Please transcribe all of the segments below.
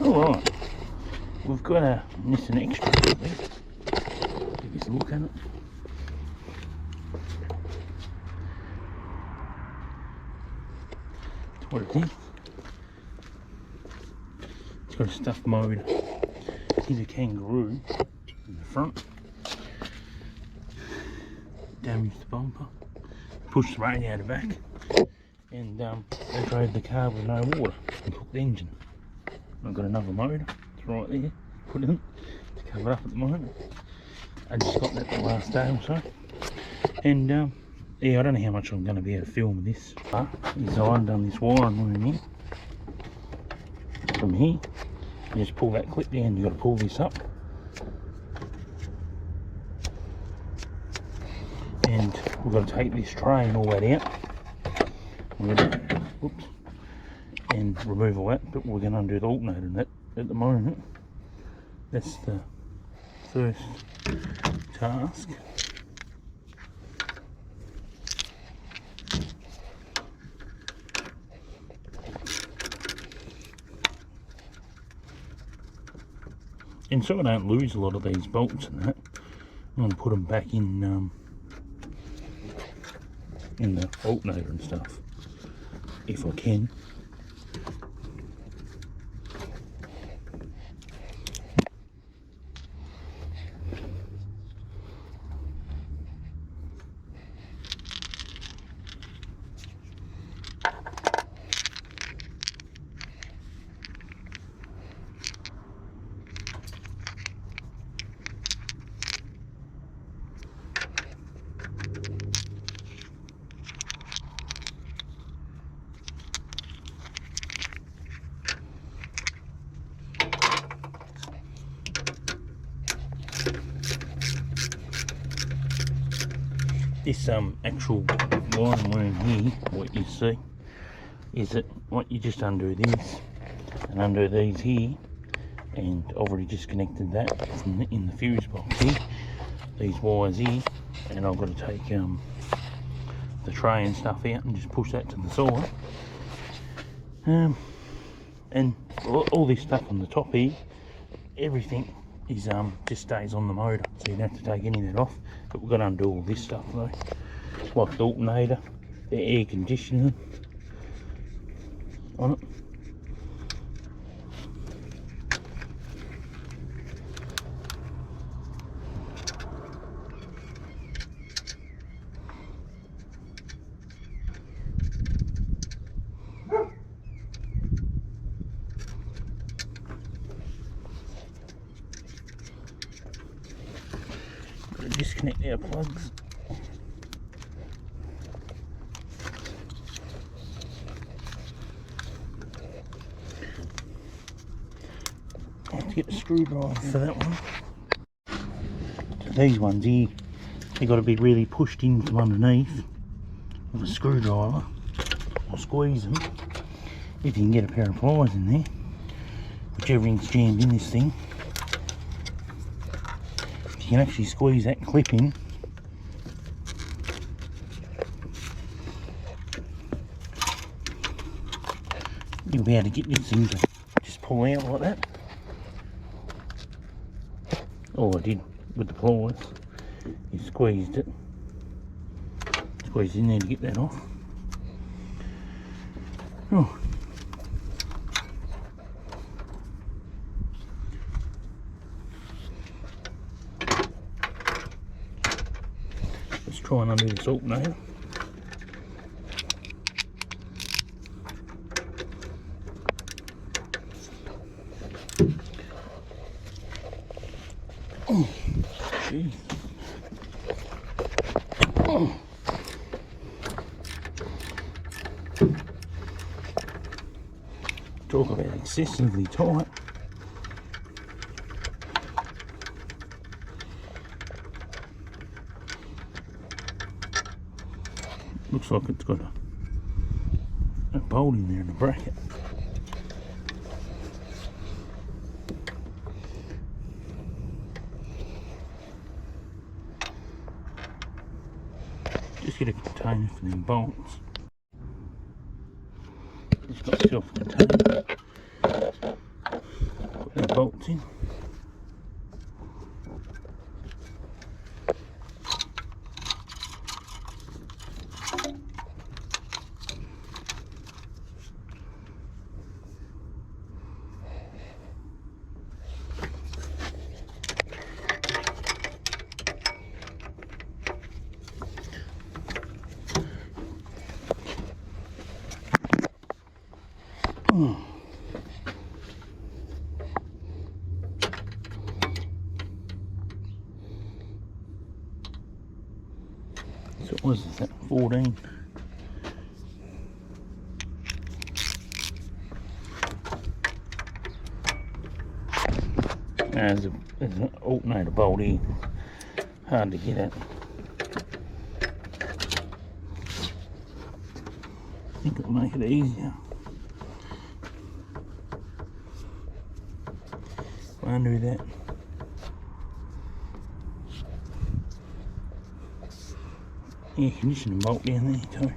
Alright, we've got a Nissan xtrail there. Give us a look at it. That's what it is. It's got a stuffed motor. Here's a kangaroo in the front. Damaged the bumper. Pushed the radiator back. And they drove the car with no water and cooked the engine. I've got another motor. It's right there. Put it in to cover up at the moment. I just got that the last day or so. And yeah, I don't know how much I'm going to be able to film with this. But is I've done this wiring room here. From here, you just pull that clip down. You've got to pull this up. And we've got to take this tray and all that out. Whoops, and remove all that, but we're going to undo the alternator in that at the moment. That's the first task. And so I don't lose a lot of these bolts and that, I'm going to put them back in the alternator and stuff, if I can. This actual wiring room here, what you see, is that what you just undo this and undo these here, and I've already disconnected that from in the fuse box here, these wires here, and I've got to take the tray and stuff out and just push that to the side. And all this stuff on the top here, everything is just stays on the motor, so you don't have to take any of that off. But we've got to undo all this stuff though, like the alternator, the air conditioning on it. Disconnect our plugs. I have to get the screwdriver for that one. So these ones here, they've got to be really pushed in from underneath with a screwdriver, or squeeze them. If you can get a pair of pliers in there, which everything's jammed in this thing. You can actually squeeze that clip in, you'll be able to get this thing to just pull out like that. All I did with the pliers is squeezed it, squeezed in there to get that off. Oh. Let's try and undo this alternator. Oh, geez. Oh. Talk about excessively tight. Looks like it's got a bolt in there and a bracket. Just get a container for them bolts. Just got myself a container. bolts in. So what was that, 14? There's an alternator bolt here, hard to get at. I think it'll make it easier. Undo that. Air conditioning bolt down there too.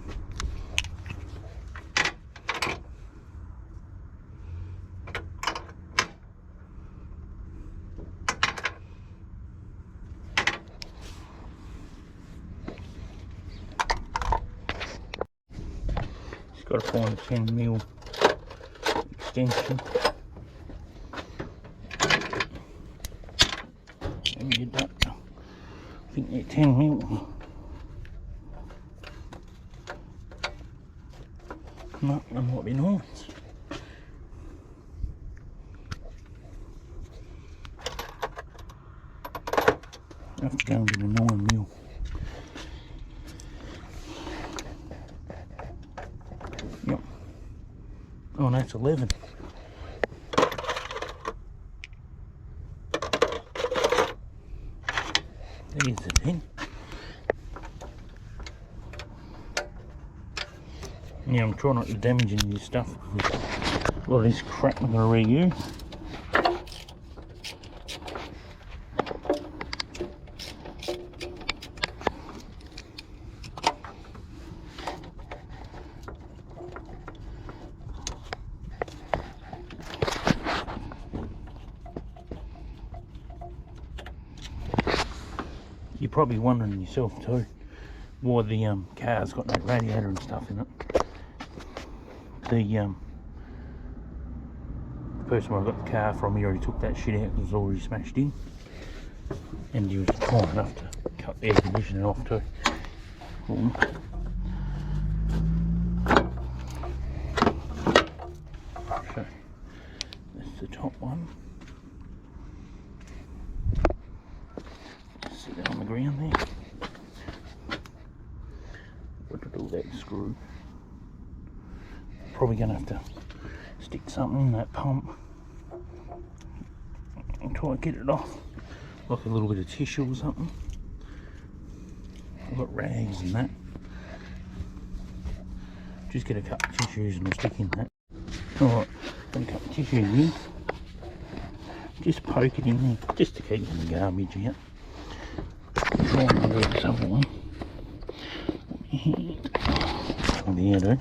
Just got to find a 10mm extension. Let me get that. I think they're 10mm. No, that might be nice. I have to go and get a 9mm. Yep. Oh, that's 11. There's the 10. Yeah, I'm trying not to damage any of this stuff because a lot of this crap I'm going to reuse. You're probably wondering yourself too why the car's got no radiator and stuff in it. The person I got the car from, he already took that shit out because it was already smashed in, and he was kind enough to cut the air conditioning off too. So that's the top one. Just sit it on the ground there. What to do with that screw? Probably going to have to stick something in that pump and try and get it off, like a little bit of tissue or something. I've got rags and that. Just get a couple of tissues and I'll stick in that. Alright, got a couple of tissues in. Just poke it in there, just to keep the garbage out. Try and do it somewhere. There, do.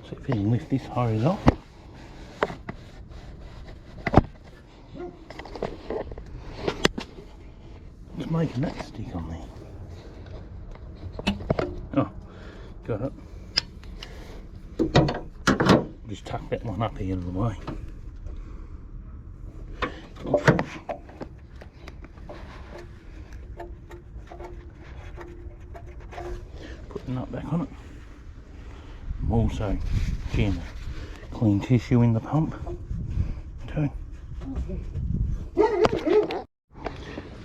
So if you can lift this hose off. It's making that stick on there. Oh, got it. Just tuck that one up here out of the way. Put the nut back on it. I'm also getting clean tissue in the pump too.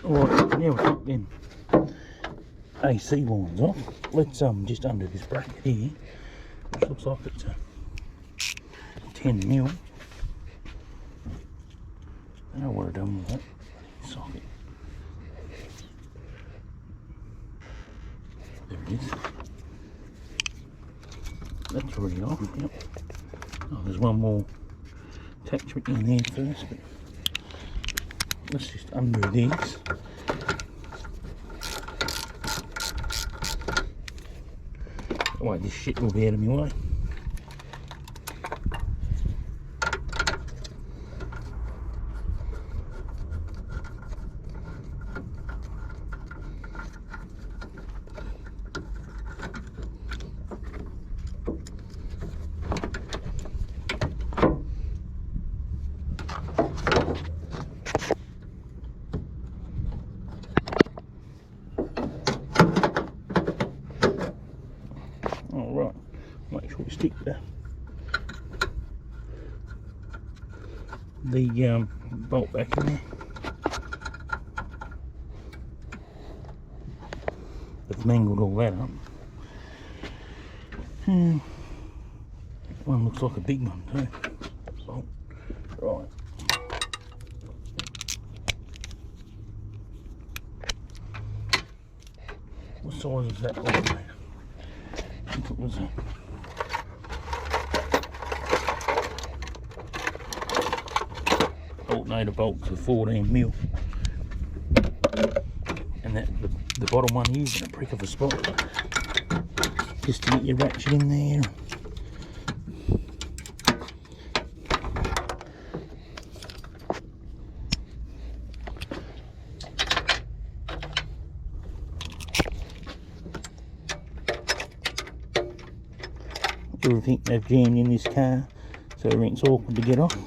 Alright, now we've got them AC lines off. Let's just undo this bracket here, which looks like it's a 10mm. I don't know what I've done with that socket. There it is. That's already off. Yep. Oh, there's one more attachment in there first, but let's just undo this. That way this shit will be out of my way. Alright, make sure we stick the bolt back in there. I've mangled all that up. One looks like a big one too. So, right. What size is that alternator? I think it was a alternator bolts of 14mm, and that the bottom one here is in a prick of a spot, just to get your ratchet in there. Everything they've jammed in this car, so everything's awkward to get off.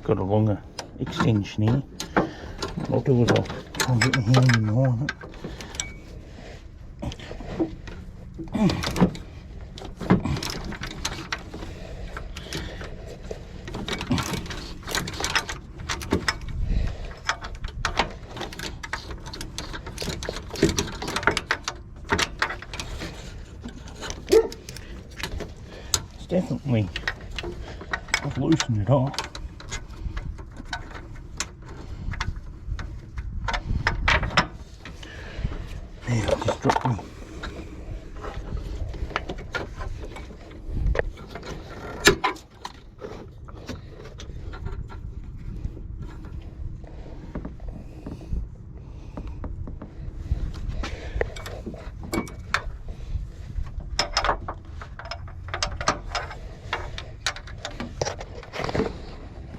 Got a longer extension here. What I'll do is I'll try and get my hand in on it. It's definitely, I've loosened it off. Just drop me.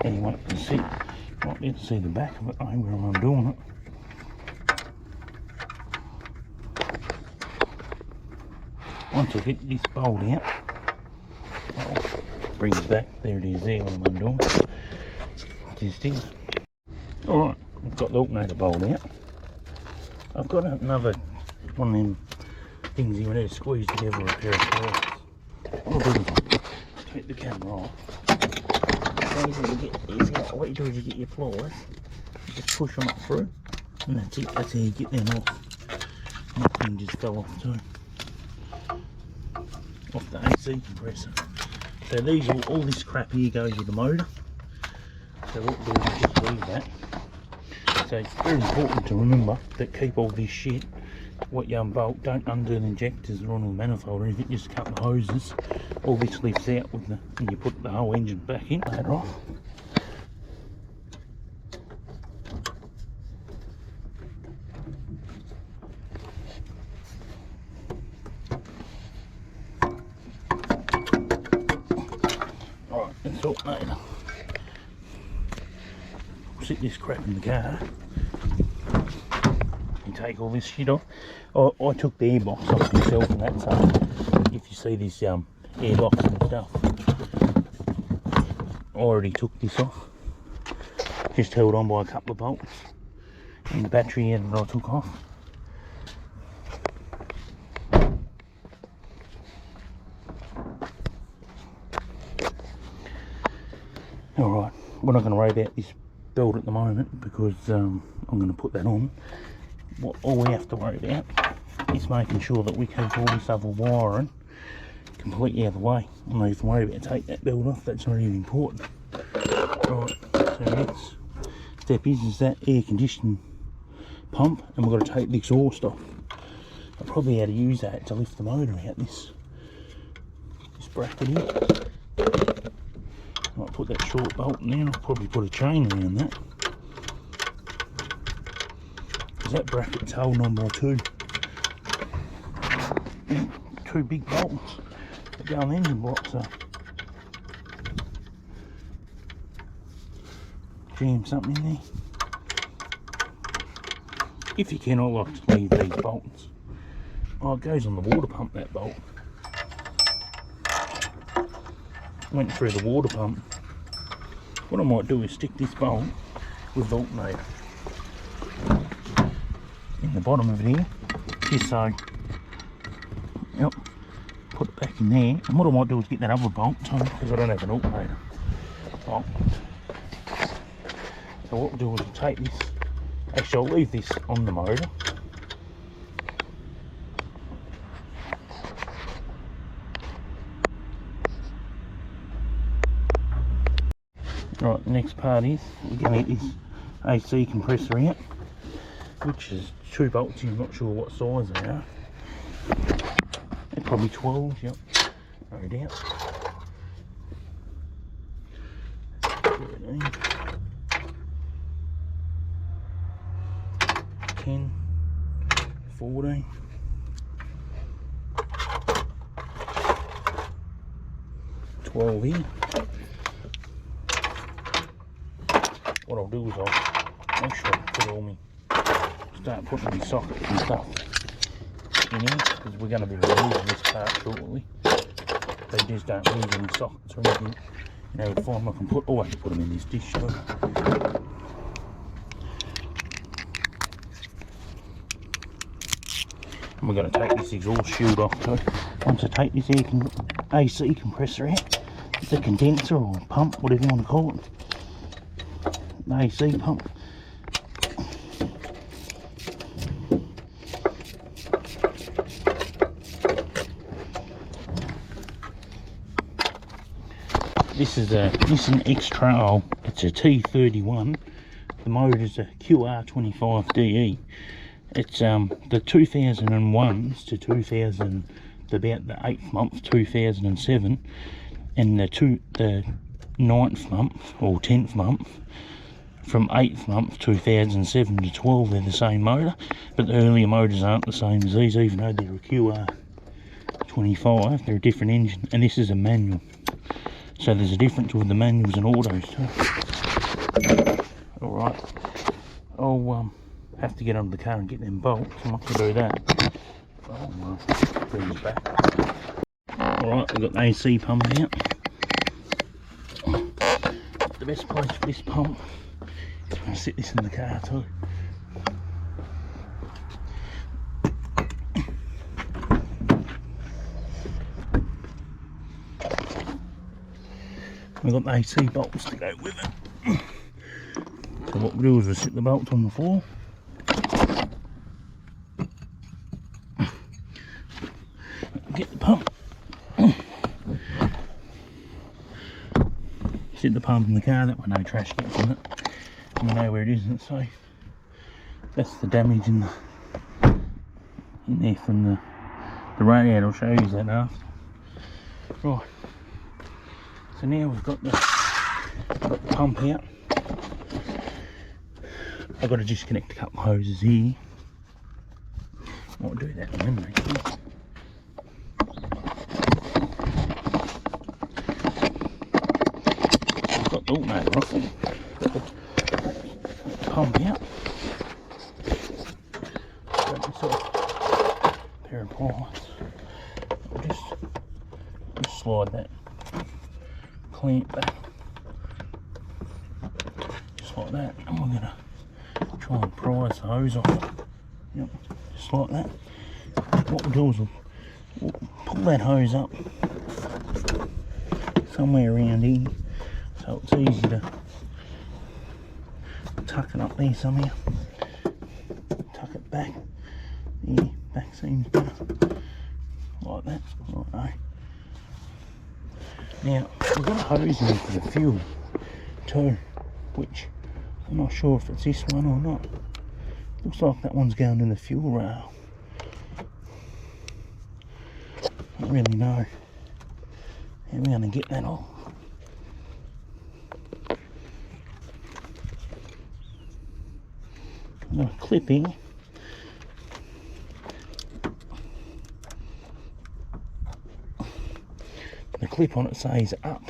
Anyone can see, might be able to see the back of it where I'm doing it. Once I get this bolt out, I'll bring it back. There it is there when I'm undoing it. Just is. Alright, I've got the alternator bolt out. I've got another one of them things you need to squeeze together a pair of pliers. What I'll do is I'll take the camera off. So easy to get these out. What you do is you get your pliers, you just push them up through, and that's it. That's how you get them off. My thing just fell off too. Off the AC compressor. So these all this crap here goes with the motor. So what we'll do is just leave that. So it's very important to remember that keep all this shit. What you unbolt, don't undo the injectors or on the manifold or anything, just cut the hoses. All this lifts out with the, and you put the whole engine back in later off. sit this crap in the car. You take all this shit off. I took the airbox off myself and that, so if you see this airbox and stuff, I already took this off. Just held on by a couple of bolts. And the battery end that I took off. Alright, we're not going to worry about this belt at the moment because I'm going to put that on. All we have to worry about is making sure that we keep all this other wiring completely out of the way. I'm not even worried about taking that belt off, that's not even important. Right, so next step is that air conditioning pump, and we've got to take the exhaust off. I probably had to use that to lift the motor out this bracket here. Might put that short bolt in there, and I'll probably put a chain around that. Because that bracket's holding on by two big bolts that go on the engine block, so jam something in there. If you can, I like to leave these bolts. Oh, it goes on the water pump, that bolt. Went through the water pump. What I might do is stick this bolt with the alternator in the bottom of it here, just so, yep, put it back in there. And what I might do is get that other bolt on, because I don't have an alternator. Oh. So what we'll do is we'll take this, actually I'll leave this on the motor. Right, the next part is we're going to get this AC compressor out, which is 2 bolts. I'm not sure what size they are. They're probably 12, yep, no doubt. 13, 10, 14, 12 here. What I'll do is I'll make sure I put all my, start putting my sockets and stuff in here, because we're going to be removing this part shortly. They just don't leave any sockets or anything. You know, if I can put, oh, I have to put them in this dish too. And we're going to take this exhaust shield off too. Once I take this AC compressor out, it's a condenser or a pump, whatever you want to call it. The AC pump. This is a Nissan xtrail. It's a T31. The motor is a QR25DE. It's the 2001s to 2000, about the 8th month 2007, and the 9th month or 10th month. From 8th month 2007 to 12, they're the same motor, but the earlier motors aren't the same as these, even though they're a QR25, they're a different engine, and this is a manual. So there's a difference with the manuals and autos too. Alright, I'll have to get under the car and get them bolts. I'm not going to do that. I'll bring these back. Alright, we've got the AC pump out. The best place for this pump, I'm going to sit this in the car too. We've got the AC bolts to go with it. So what we do is we sit the bolts on the floor. Get the pump. Sit the pump in the car, that way no trash gets in it. And we know where it is and it's safe. That's the damage in there from the radiator. I'll show you that after. Right. So now we've got the pump out. I've got to disconnect a couple of hoses here. I'll do that in a minute. I've got the alternator off. pump out. Grab myself a pair of pliers. Just slide that clamp back, just like that, and we're gonna try and prise the hose off it. Yep, just like that. What we'll do is we'll pull that hose up somewhere around here, so it's easy to tuck it up there somehow. Tuck it back. Yeah, back seems better. Like that. Right. Now, we've got a hose in for the fuel too, which I'm not sure if it's this one or not. Looks like that one's going in the fuel rail. Don't really know how we're going to get that off. I'm going to clip in. The clip on it says up.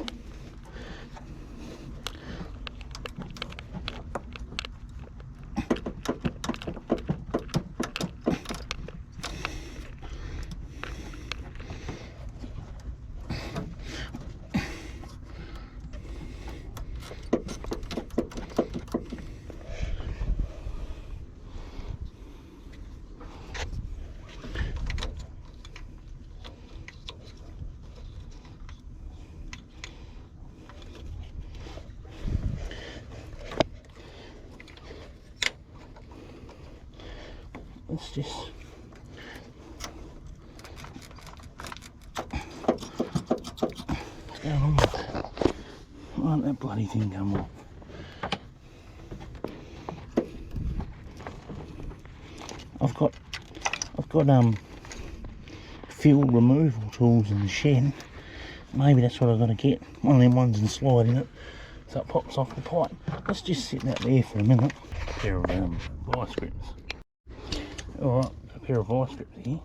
Let's just what's going on with that? Why won't that bloody thing come off? I've got fuel removal tools in the shed. Maybe that's what I've got to get. One of them ones and slide in it so it pops off the pipe. Let's just sit that there for a minute. A pair of vice grips. Alright, a pair of vice grips here.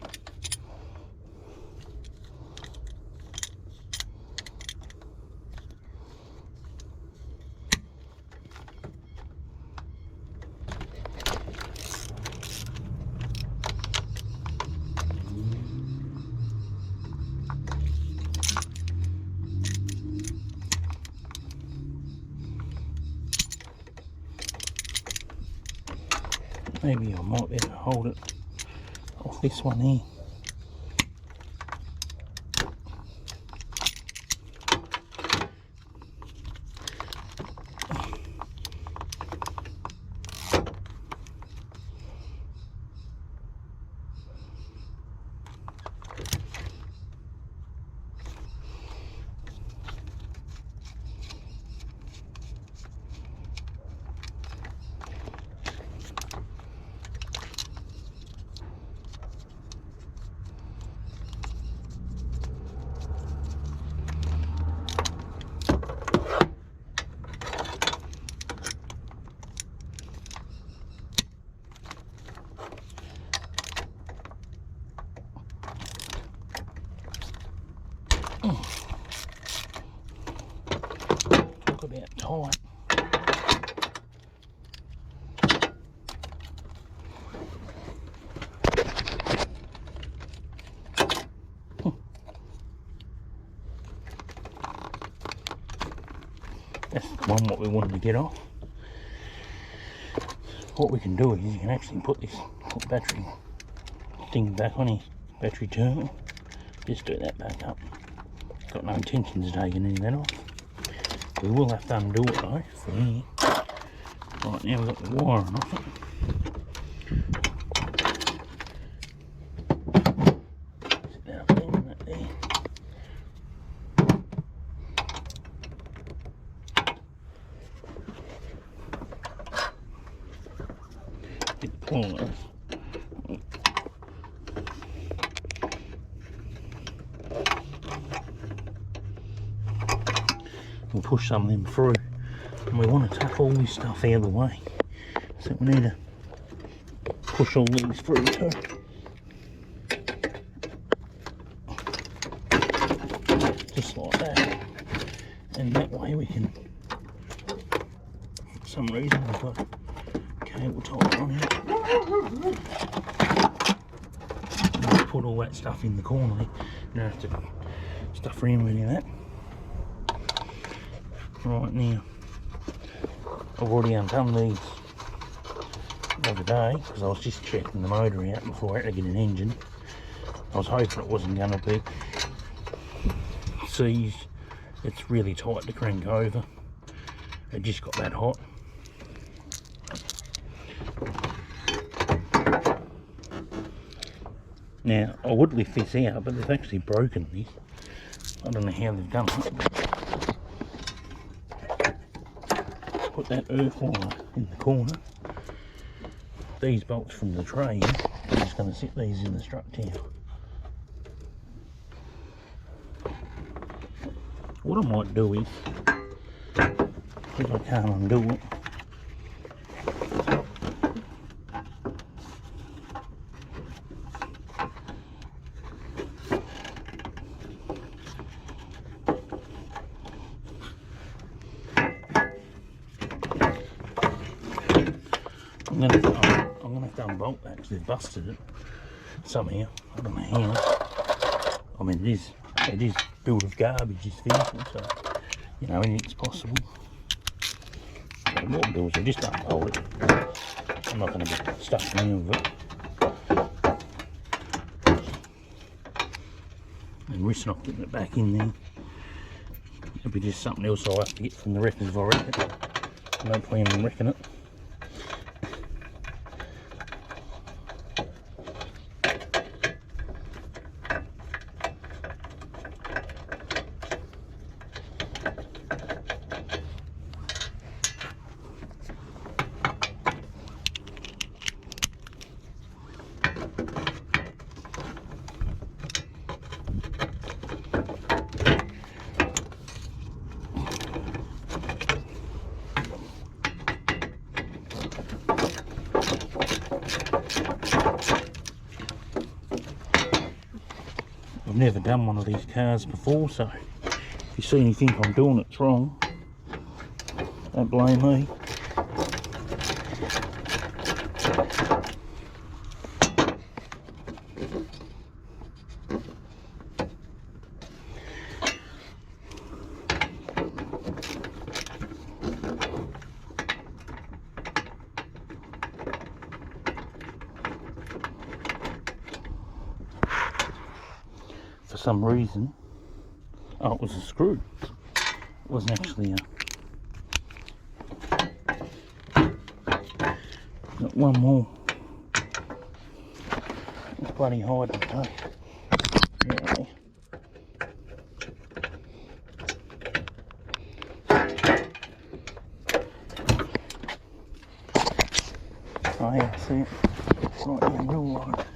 Maybe I might be able to hold it off this one here. Look about tight. That's the one what we wanted to get off. What we can do is you can actually put this battery thing back on here, battery terminal. Just do that back up. Got no intentions of taking any of that off. We will have to undo it though for here. Right, now we've got the wiring off it. Sit that up there and that there. Get the pliers. We'll push some of them through, and we want to tuck all this stuff out of the way, so we need to push all these through too. Just like that, and that way we can, for some reason we've got cable tie on here. Just put all that stuff in the corner there. You don't have to stuff around with any of that. Right, now I've already undone these the other day because I was just checking the motor out before I had to get an engine. I was hoping it wasn't going to be seized. It's really tight to crank over. It just got that hot. Now I would lift this out, but they've actually broken this. I don't know how they've done it. Put that earth wire in the corner. These bolts from the tray, I'm just going to set these in the strut here. What I might do is, if I can't undo it, I'm gonna have to unbolt that because they've busted it somehow. I don't know how. I mean, it is built of garbage, this vehicle, so you know anything's possible. So what I'll do is I'll just unbolt it. I'm not going to be stuck around with it. And risk not getting it back in there. It'll be just something else I'll have to get from the wreckers if I wreck it. I don't plan on wrecking it. I've never done one of these cars before, so if you see anything I'm doing it's wrong, don't blame me. For some reason, oh, it was a screw. It wasn't actually got one more. It's bloody hiding, though. Yeah. Oh yeah, see it? It's right down real light.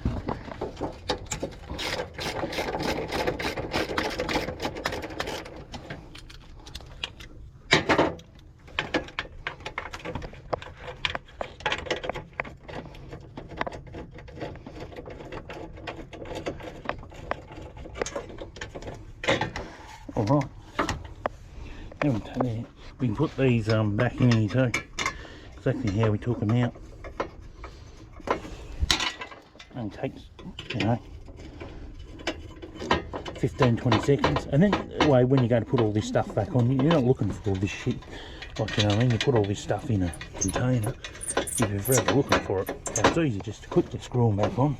Alright, we can put these back in here too, exactly how we took them out. And it takes, you know, 15-20 seconds, and then anyway, when you go to put all this stuff back on, you're not looking for all this shit, like, you know what I mean, you put all this stuff in a container, if you're forever looking for it, so it's easy just to quickly screw them back on.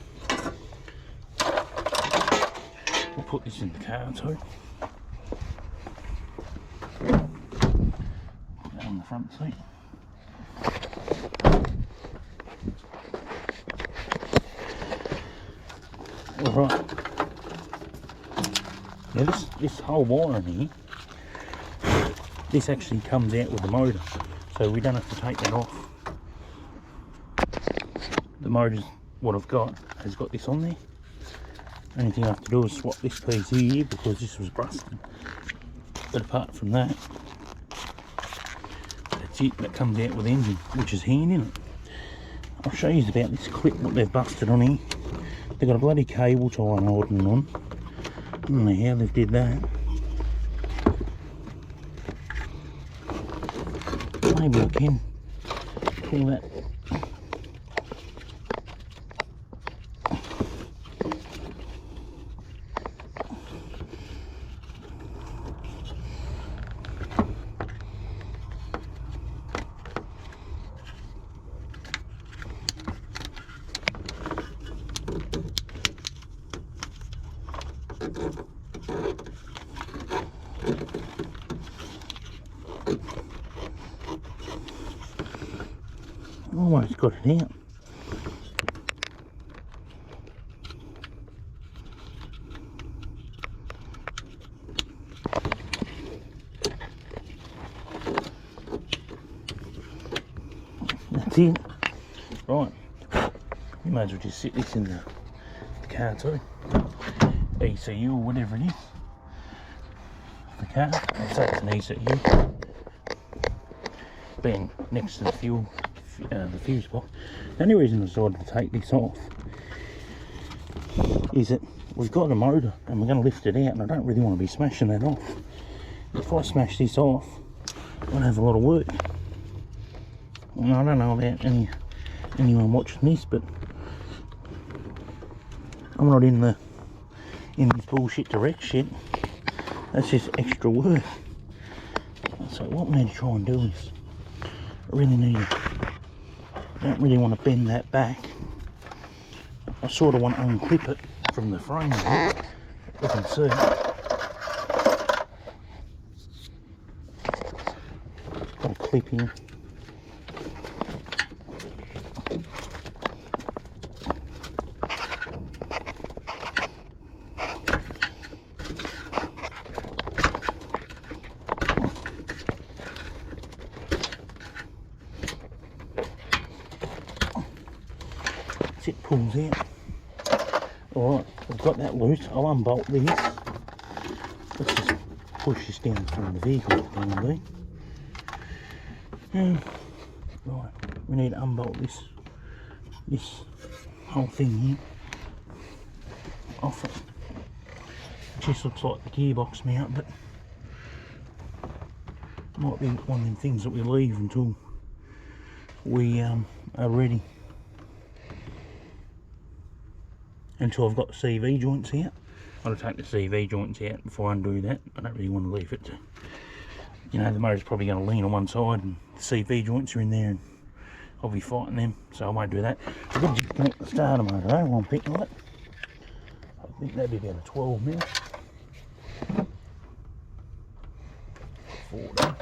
We'll put this in the car too. On the front seat. Alright. Now this whole wire in here, this actually comes out with the motor, so we don't have to take that off. The motor's what I've got has got this on there. Only thing I have to do is swap this piece here because this was busted. But apart from that, that's it. That comes out with the engine, which is handy, isn't it? I'll show you about this clip, what they've busted on here. They've got a bloody cable tie holding on. I don't know how they've did that. Maybe I can pull that Almost got it out. That's it. Right. You may as well just sit this in the car too. ECU or whatever it is. The car. So it's an ECU. Being next to the fuel, the fuse box. The only reason I decided to take this off is that we've got a motor and we're going to lift it out, and I don't really want to be smashing that off. If I smash this off, I'm going to have a lot of work. And I don't know about anyone watching this, but I'm not in this bullshit direct shit. That's just extra work. So what we need to try and do is, I don't really want to bend that back. I sort of want to unclip it from the frame a bit. You can see. Got a clip here. It pulls out. Alright, I've got that loose. I'll unbolt this. Let's just push this down from the vehicle if it's going to be. Right, we need to unbolt this whole thing here off it. It just looks like the gearbox mount, but it might be one of them things that we leave until we are ready. Until I've got the CV joints out. I'll take the CV joints out before I undo that. I don't really want to leave it to, you know, the motor's probably going to lean on one side and the CV joints are in there and I'll be fighting them, so I won't do that. I've got to disconnect the starter motor though, one bit like it. I think that'd be about a 12 mil. 14.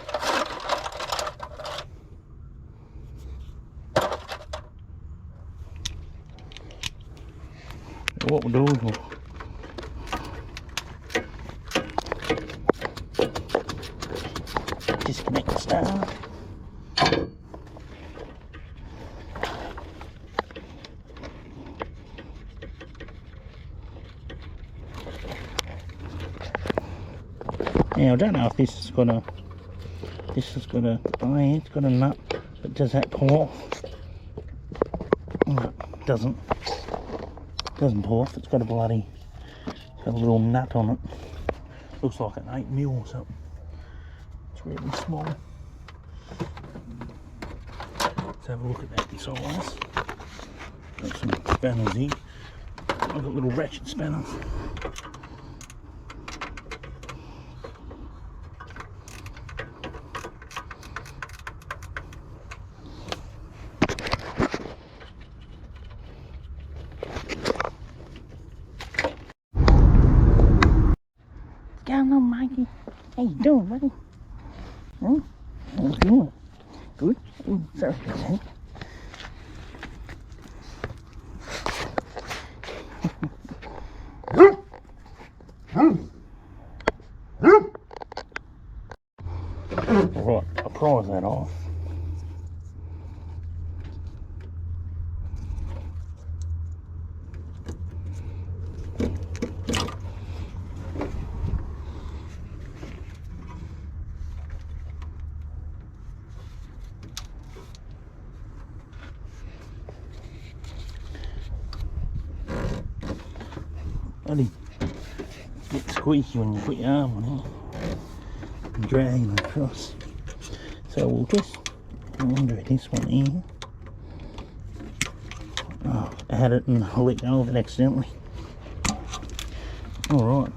What we'll do is we'll disconnect the starter. Now I don't know if this has got a, oh yeah, it's got a nut, but does that pull off? No, it doesn't. Doesn't pull off. It's got a little nut on it. Looks like an 8 mil or something. It's really small. Let's have a look at that inside. Got some spanners here. I've got little ratchet spanners. What's going on, Mikey? How you doing, buddy? Huh? How you doing? Good? Ooh, sorry for that. Right, I'll prise that off. Buddy, it's a bit squeaky when you put your arm on it and drag it across. So we'll just undo this one here. Oh, I had it and I let go of it accidentally. Alright.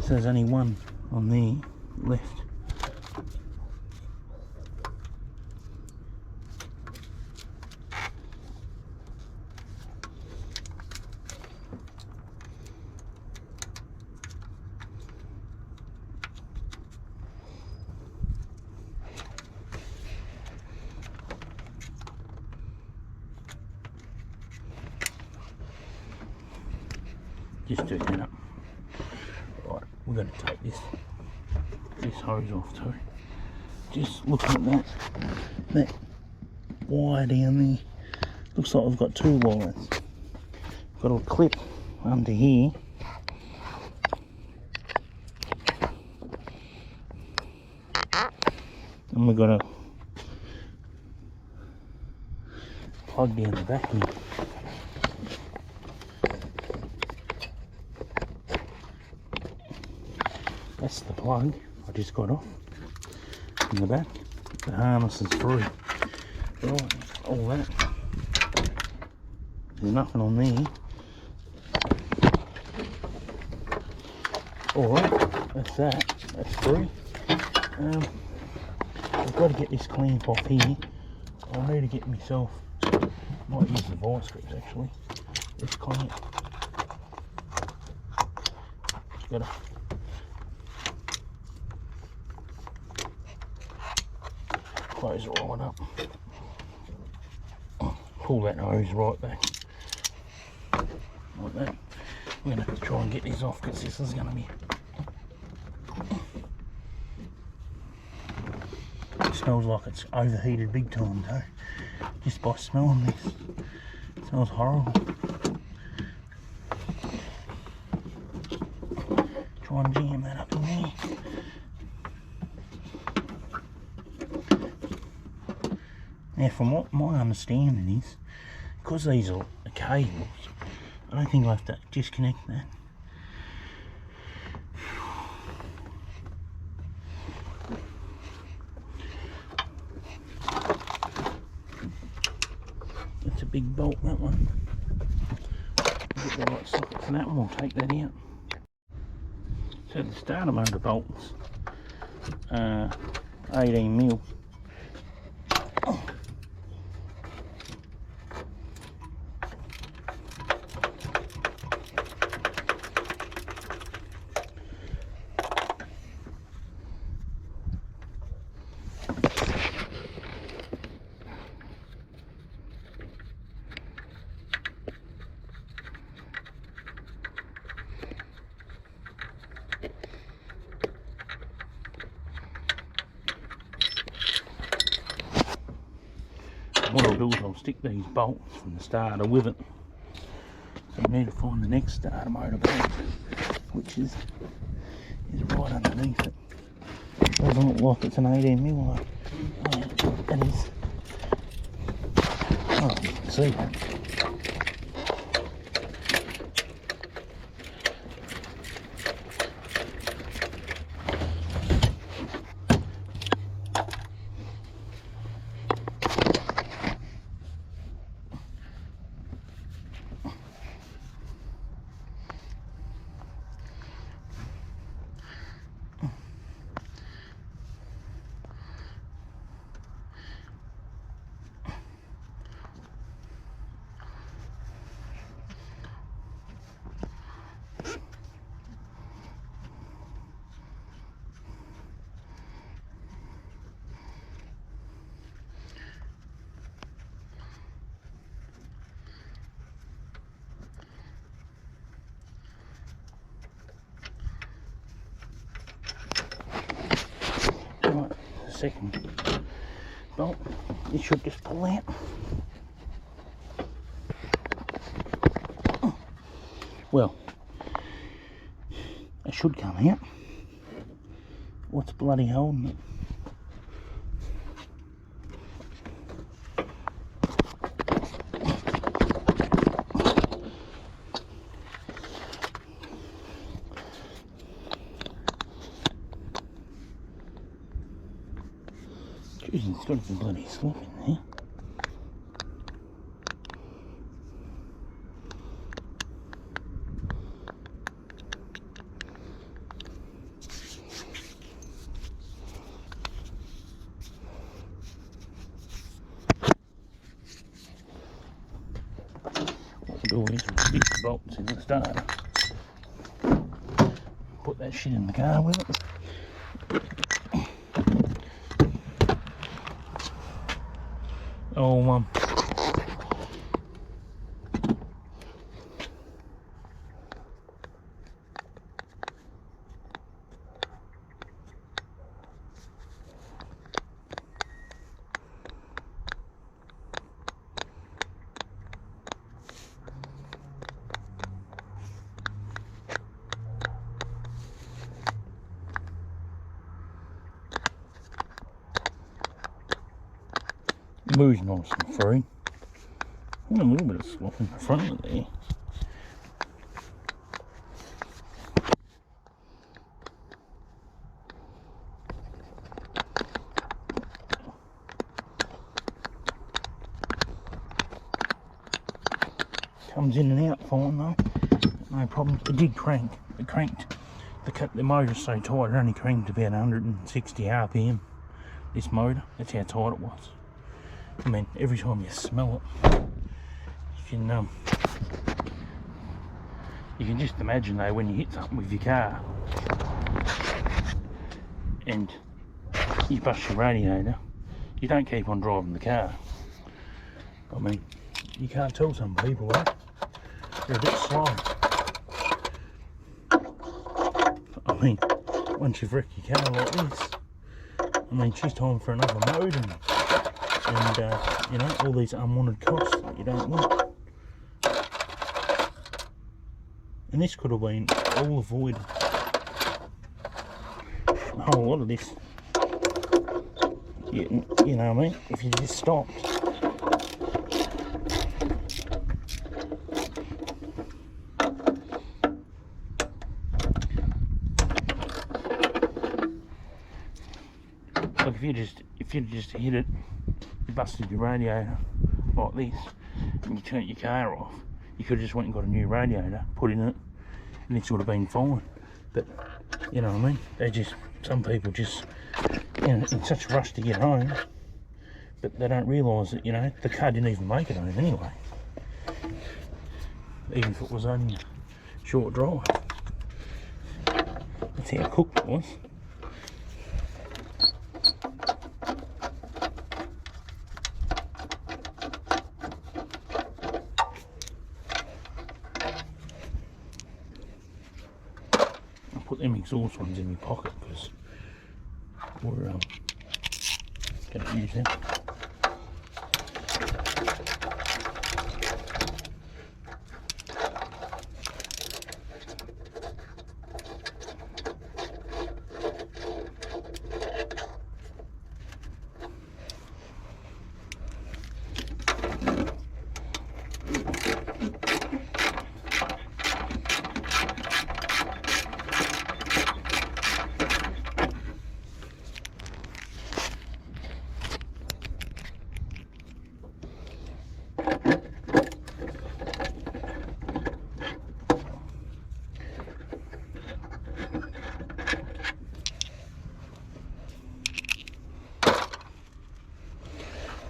So there's only one on there left. just do that up. Right, we're going to take this hose off too. Just looking at that wire down there, looks like I've got two wires. Got a clip under here. And we've got a plug down the back here. That's the plug I just got off in the back. The harness is through. Right, all that. There's nothing on there. Alright, that's that. That's through. I've got to get this clamp off here. I need to get myself, might use the vice grips actually, this clamp. Just got to close it right up. Pull that hose right back. Like that. We're going to have to try and get this off because this is going to be... It smells like it's overheated big time though. Just by smelling this. It smells horrible. Try and jam that up in there. Now from what my understanding is, because these are cables, I don't think I have to disconnect that. It's a big bolt, that one. Get the right socket for that one, we'll take that out. So the starter motor bolts are 18mm. What I'll do is I'll stick these bolts from the starter with it. So we need to find the next starter motor bolt, which is right underneath it. Doesn't look like it's an 18mm though. Oh, yeah, it is. Oh, you can see that. Right, the second bolt, it should just pull out. Well, it should come out. What's bloody holding it? Jeez, it's got some bloody slip in there. What we'll do is we'll stick the bolts in the starter. Put that shit in the car with it. Oh, moves nice and free. A little bit of slop in the front of there. Comes in and out fine though, no problem. It did crank. It cranked. The motor's so tight, it only cranked about 160 RPM. This motor, that's how tight it was. I mean, every time you smell it, you can just imagine though when you hit something with your car and you bust your radiator, you don't keep on driving the car. I mean, you can't tell some people that. They're a bit slow. I mean, once you've wrecked your car like this, I mean, she's time for another mode and you know, all these unwanted costs that you don't want. And this could have been all avoided. A whole lot of this. You know what I mean? If you just stopped. Like if you just hit it, you busted your radiator like this, and you turned your car off, you could have just went and got a new radiator, put in it, and it would have been fine. But you know what I mean? Some people just, you know, in such a rush to get home, but they don't realise that, you know, the car didn't even make it home anyway. Even if it was only a short drive. That's how cooked it was. Put them exhaust ones in my pocket because we're going to use them.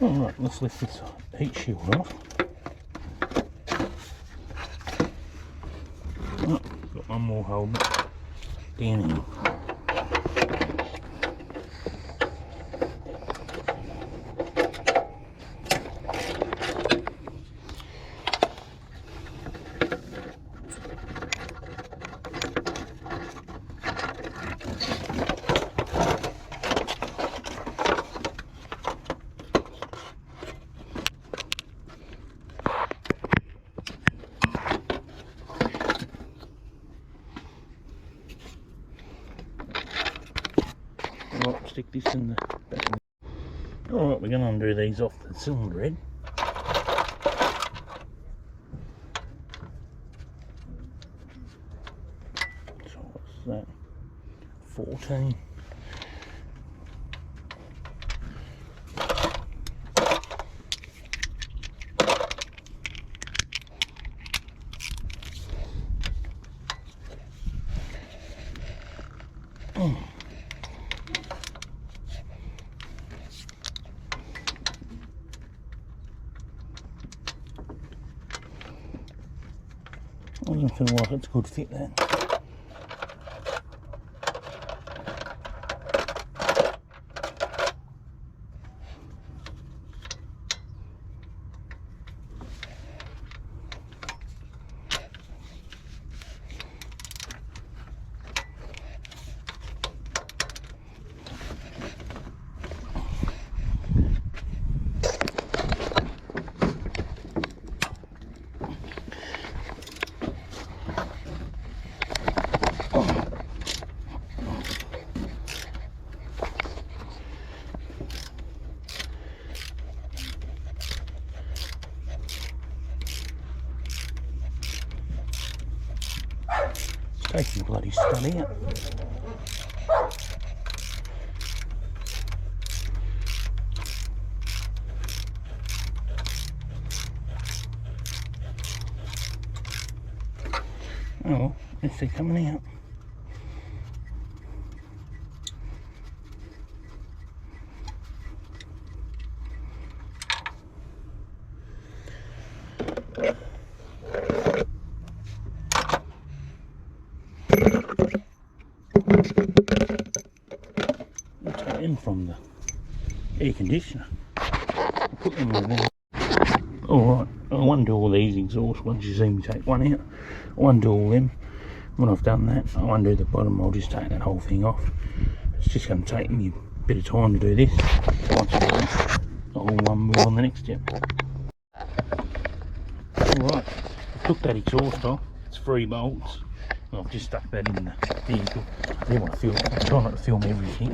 Alright, let's lift this heat shield off. Oh, got one more hole down here. Right, stick this in the back. Alright, we're going to undo these off the cylinder head. So what's that? 14. I don't feel like it's a good fit then. Taking the bloody stud out. Oh, let's see coming out. We'll take them from the air conditioner. I'll put them in there. Alright, I undo all these exhausts once you see me take one out. I undo all them. When I've done that, I'll undo the bottom. I'll just take that whole thing off. It's just going to take me a bit of time to do this. Once I've done it, I'll move on the next step. Alright, I took that exhaust off. It's 3 bolts. I've just stuck that in the vehicle. I do want to film, I try not to film everything.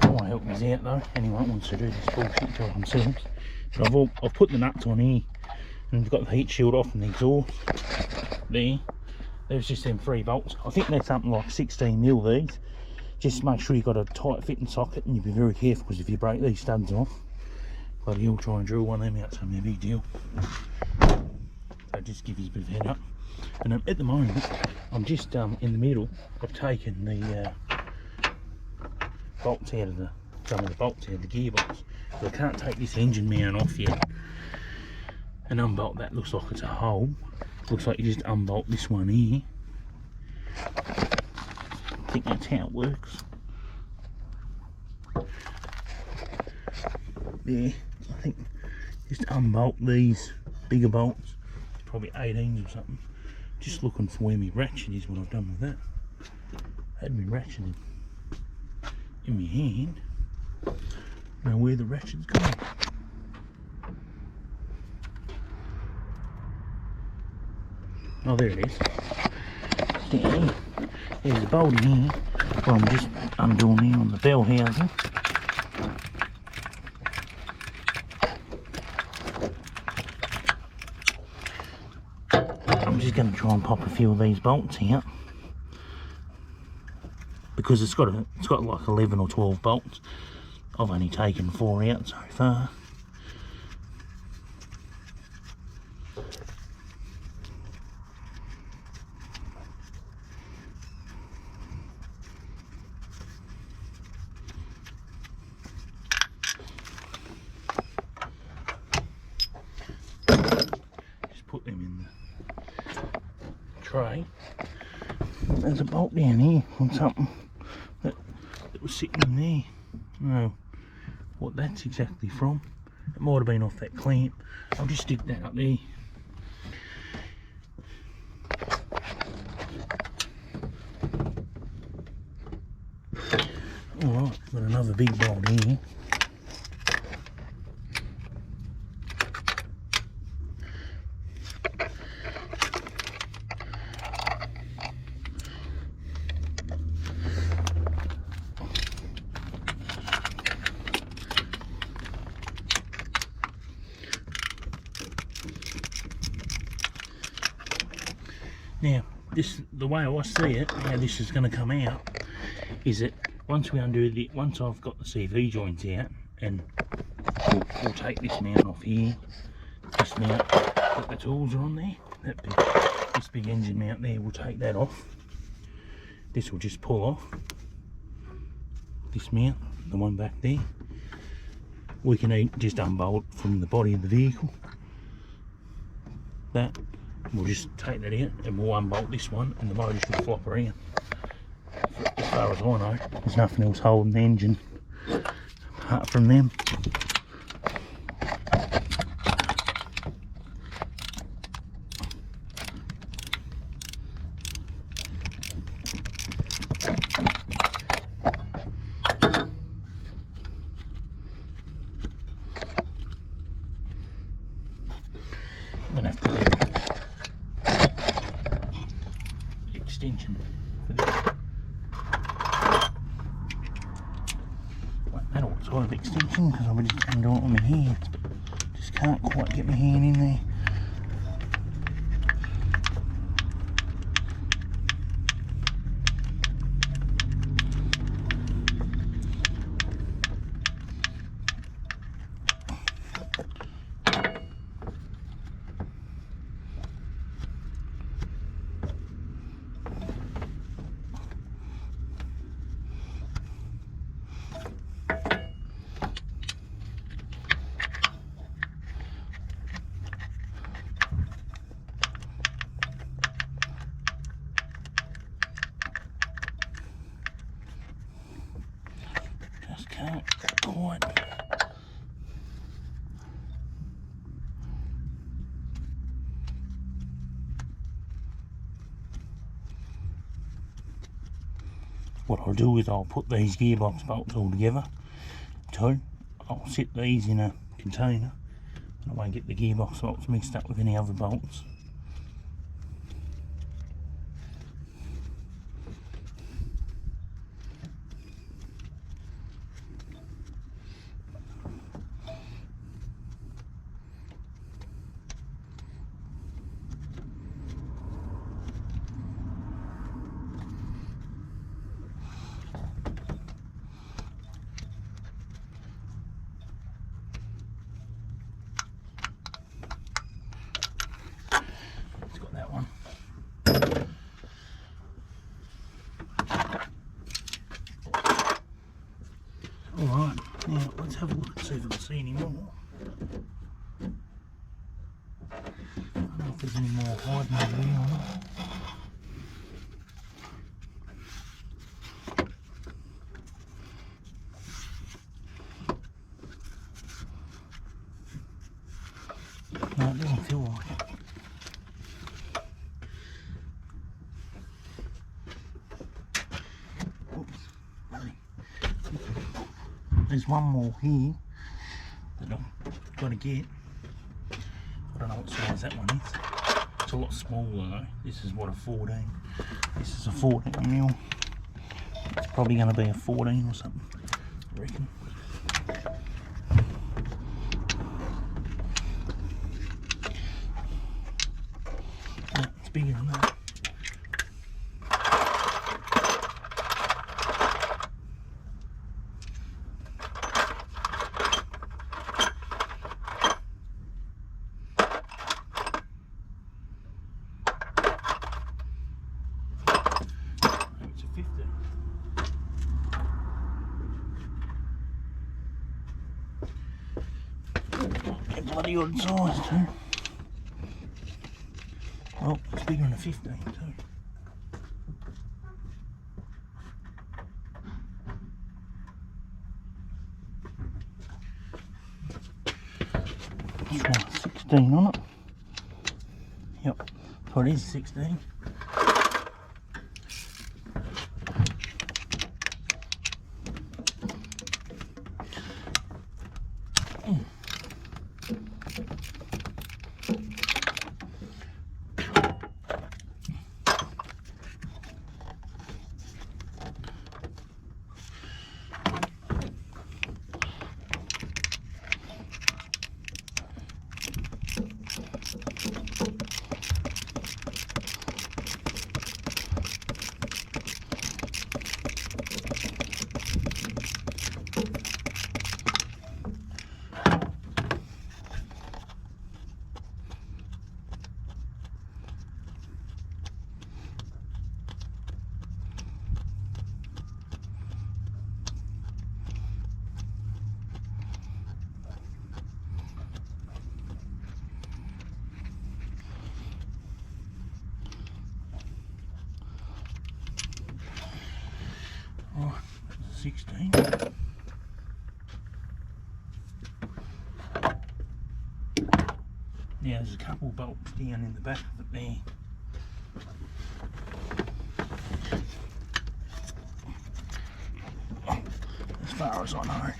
I want to help me out though. Anyone wants to do this bullshit to themselves. So I've put the nuts on here, and we've got the heat shield off and the exhaust there. There's just them 3 bolts. I think they're something like 16mm these. Just make sure you've got a tight fitting socket, and you'll be very careful, because if you break these studs off, bloody hell, try and drill one of them out, so no big deal. So just give you a bit of a head up. And at the moment, I'm just in the middle of taking the bolts out of some of the bolts out of the gearbox. So I can't take this engine mount off yet and unbolt that. Looks like it's a hole. Looks like you just unbolt this one here. I think that's how it works. Yeah, I think just unbolt these bigger bolts. Probably 18s or something. Just looking for where my ratchet is, what I've done with that. I had my ratchet in my hand. Now where the ratchet's gone. Oh, there it is. Down here. There's the bolt in here. Well, I'm just undoing here on the bell housing. I'm just going to try and pop a few of these bolts out, because it's got like 11 or 12 bolts. I've only taken 4 out so far. Just put them in the tray. There's a bolt down here from something that was sitting in there. I don't know what that's exactly from. It might have been off that clamp. I'll just stick that up there. Alright, got another big bolt here. Now, the way I see it, how this is going to come out, is that once I've got the CV joints out, and we'll take this mount off here, this mount, put the tools are on there, this big engine mount there, we'll take that off. This will just pull off, this mount, the one back there. We can just unbolt from the body of the vehicle. That. We'll just take that out and we'll unbolt this one, and the motor should flop around. As far as I know, there's nothing else holding the engine apart from them. I'm going to have to do extension for this. Well, that ought to have extension, because I've just done it on my hands, but just can't quite get my hand in there. what I'll do is I'll put these gearbox bolts all together. So I'll set these in a container. I won't get the gearbox bolts mixed up with any other bolts. Alright, now let's have a look and see if I can see any more. I don't know if there's any more hiding over here or not. No, it doesn't feel like it. Oops, buddy. There's one more here that I've got to get. I don't know what size that one is. It's a lot smaller though. This is what, a 14. This is a 14 mil. It's probably going to be a 14 or something, I reckon. No, it's bigger than that. Bloody odd size too. Well, it's bigger than a 15 too. Let's try 16 on it. Yep, so it is 16. Right, 16. Yeah, there's a couple bolts down in the back of it there. As far as I know.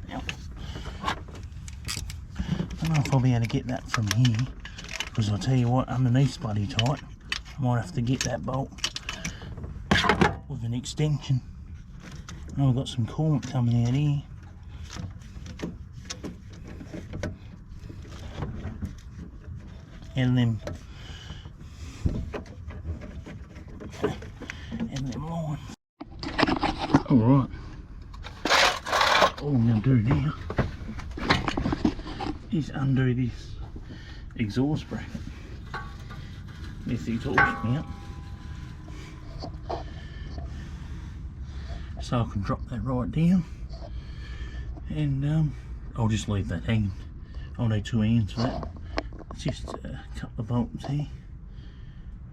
Yep. I don't know if I'll be able to get that from here, because I'll tell you what, underneath's bloody tight. I might have to get that bolt with an extension. I know I've got some coolant coming out here. And them lines. Alright. All I'm going to do now is undo this exhaust bracket. This exhaust mount. So I can drop that right down. And I'll just leave that hanging. I'll need 2 hands for that. It's just a couple of bolts here.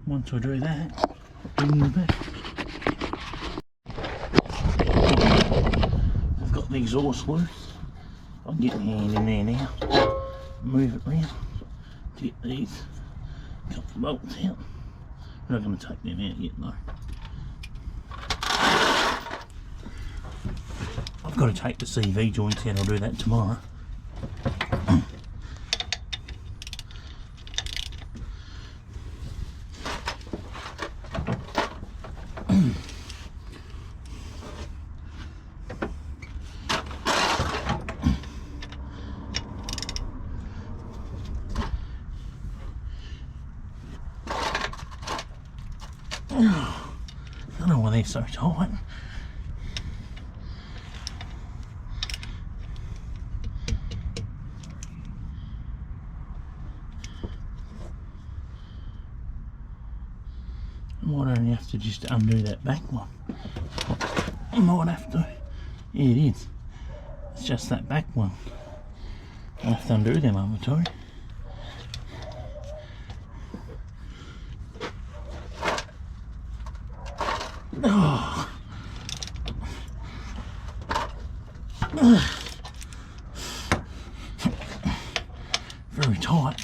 Once I do that, I'll bring them back. I've got the exhaust loose. I'll get my hand in there now, move it round to get these couple of bolts out. We're not going to take them out yet though. I've got to take the CV joints out, I'll do that tomorrow. I don't know why they're so tight. I might only have to just undo that back one. I might have to. Yeah, it is. It's just that back one. I have to undo them other two. Oh. Very tight.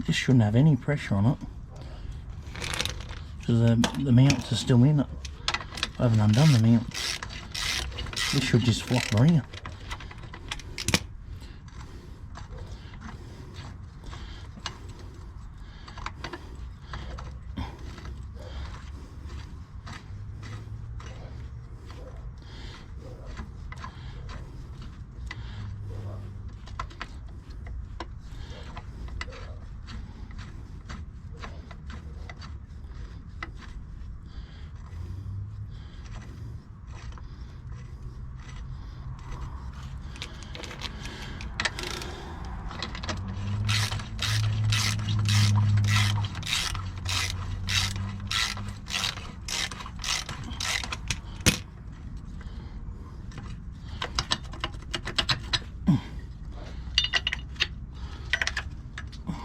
This shouldn't have any pressure on it because the mounts are still in it. I haven't undone the mounts. This should just flop around.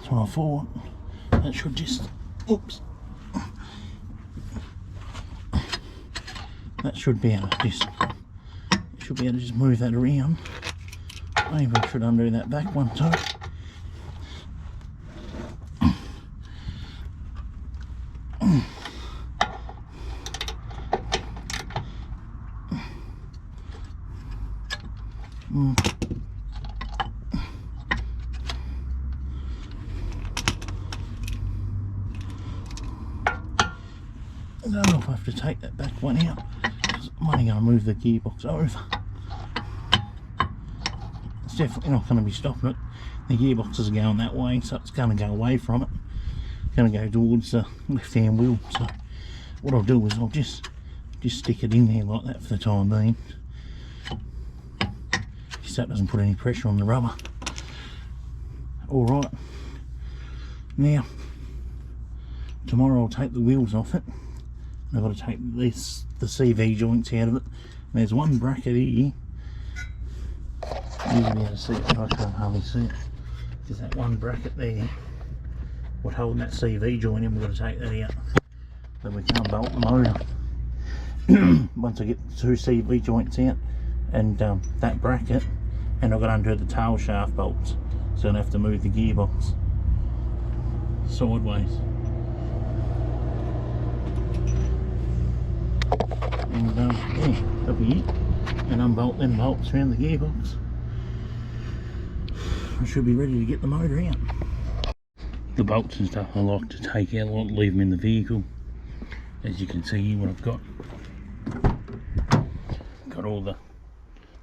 That's what I thought. That should just, oops. That should be able to just move that around. Maybe I should undo that back one too. I don't know if I have to take that back one out, because I'm only going to move the gearbox over. It's definitely not going to be stopping it. The gearbox is going that way, so it's going to go away from it. It's going to go towards the left hand wheel. So what I'll do is I'll just stick it in there like that for the time being. Just so it doesn't put any pressure on the rubber. Alright, now tomorrow I'll take the wheels off it. I've got to take the CV joints out of it. There's one bracket here. You'll be able to see it, but I can't hardly see it. There's that one bracket there. What's holding that CV joint in, we've got to take that out. Then we can't bolt the motor. Once I get the two CV joints out and that bracket, and I've got to undo the tail shaft bolts. So I'm going to have to move the gearbox sideways. And yeah, that'll be it. And unbolt them bolts around the gearbox. I should be ready to get the motor out. The bolts and stuff I like to take out, I like to leave them in the vehicle. As you can see here, what I've got all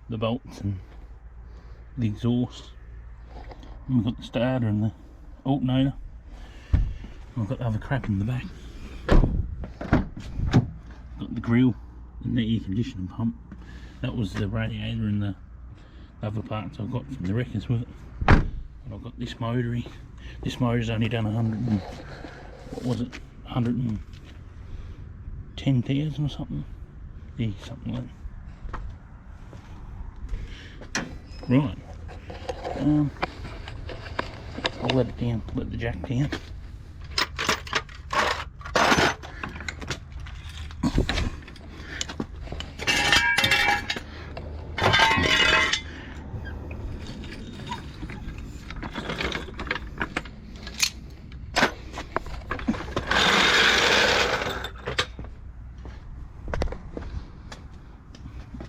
the bolts and the exhaust. And we've got the starter and the alternator. And I've got the other crap in the back. Got the grill and the air conditioning pump. That was the radiator and the other parts I've got from the wreckers with it. And I've got this motor. This motor's only done 100 and, what was it, 110,000 or something. Yeah, something like that. Right. I'll let it down, let the jack down.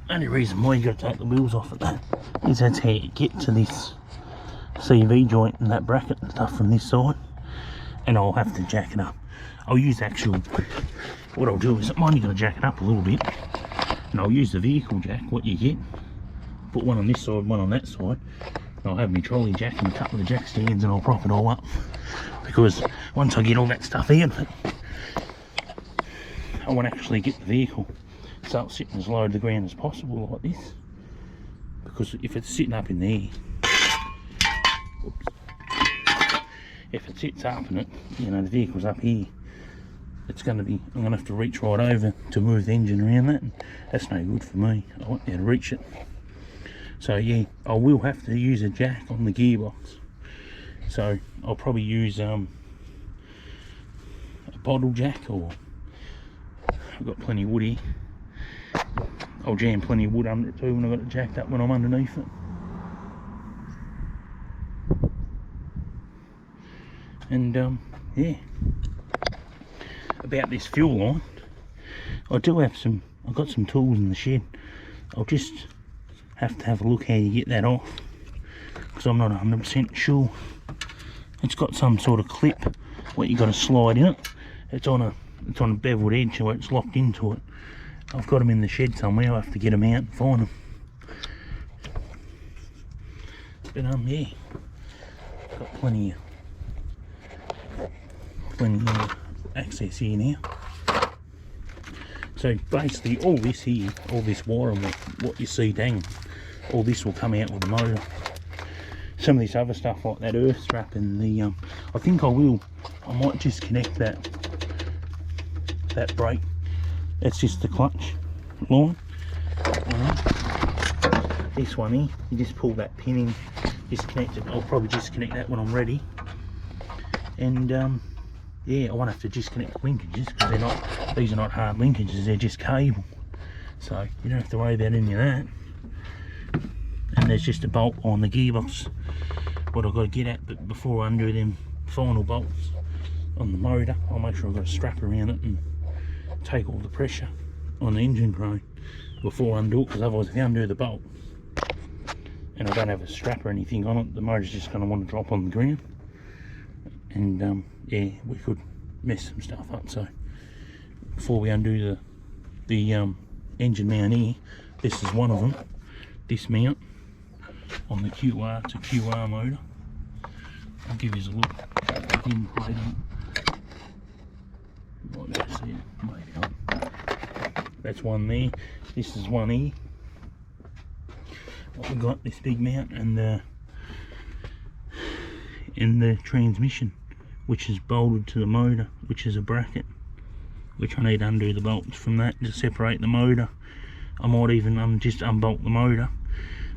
Only reason why you got to take the wheels off at that is that's how you get to this CV joint and that bracket and stuff from this side, and I'll have to jack it up. I'll use what I'll do is I'm only going to jack it up a little bit, and I'll use the vehicle jack, what you get, put one on this side, one on that side, and I'll have my trolley jack and a couple of the jack stands, and I'll prop it all up, because once I get all that stuff out of it, I want to actually get the vehicle start sitting as low to the ground as possible like this, because if it's sitting up in there, if it sits up in it, you know, the vehicle's up here, it's going to be, I'm going to have to reach right over to move the engine around that, and that's no good for me. I want you to reach it. So yeah, I will have to use a jack on the gearbox, so I'll probably use a bottle jack, or I've got plenty of wood here. I'll jam plenty of wood under it too when I've got it jacked up when I'm underneath it. And yeah, about this fuel line, I do have I've got some tools in the shed. I'll just have to have a look how you get that off, because I'm not 100% sure. It's got some sort of clip what you got to slide in it. It's on a beveled edge where it's locked into it. I've got them in the shed somewhere. I'll have to get them out and find them. But yeah, got plenty of access here now. So basically all this here, all this wire and what you see dangling, all this will come out with the motor. Some of this other stuff like that earth strap and the I think I might just connect that brake. That's just the clutch line. This one here, you just pull that pin in, disconnect it. I'll probably disconnect that when I'm ready. And yeah, I won't have to disconnect the linkages, because these are not hard linkages, they're just cable. So you don't have to worry about any of that. And there's just a bolt on the gearbox, what I've got to get at, but before I undo them final bolts on the motor, I'll make sure I've got a strap around it and take all the pressure on the engine crane before I undo it, because otherwise if you undo the bolt and I don't have a strap or anything on it, the motor's just going to want to drop on the ground, and yeah, we could mess some stuff up. So before we undo the engine mount here, this is one of them, this mount on the QR to QR motor. I'll give you a look in plate on. Might be able to see it, maybe not. That's one there. This is one here. What we got, this big mount, and the transmission, which is bolted to the motor, which is a bracket, which I need to undo the bolts from that to separate the motor. I might even just unbolt the motor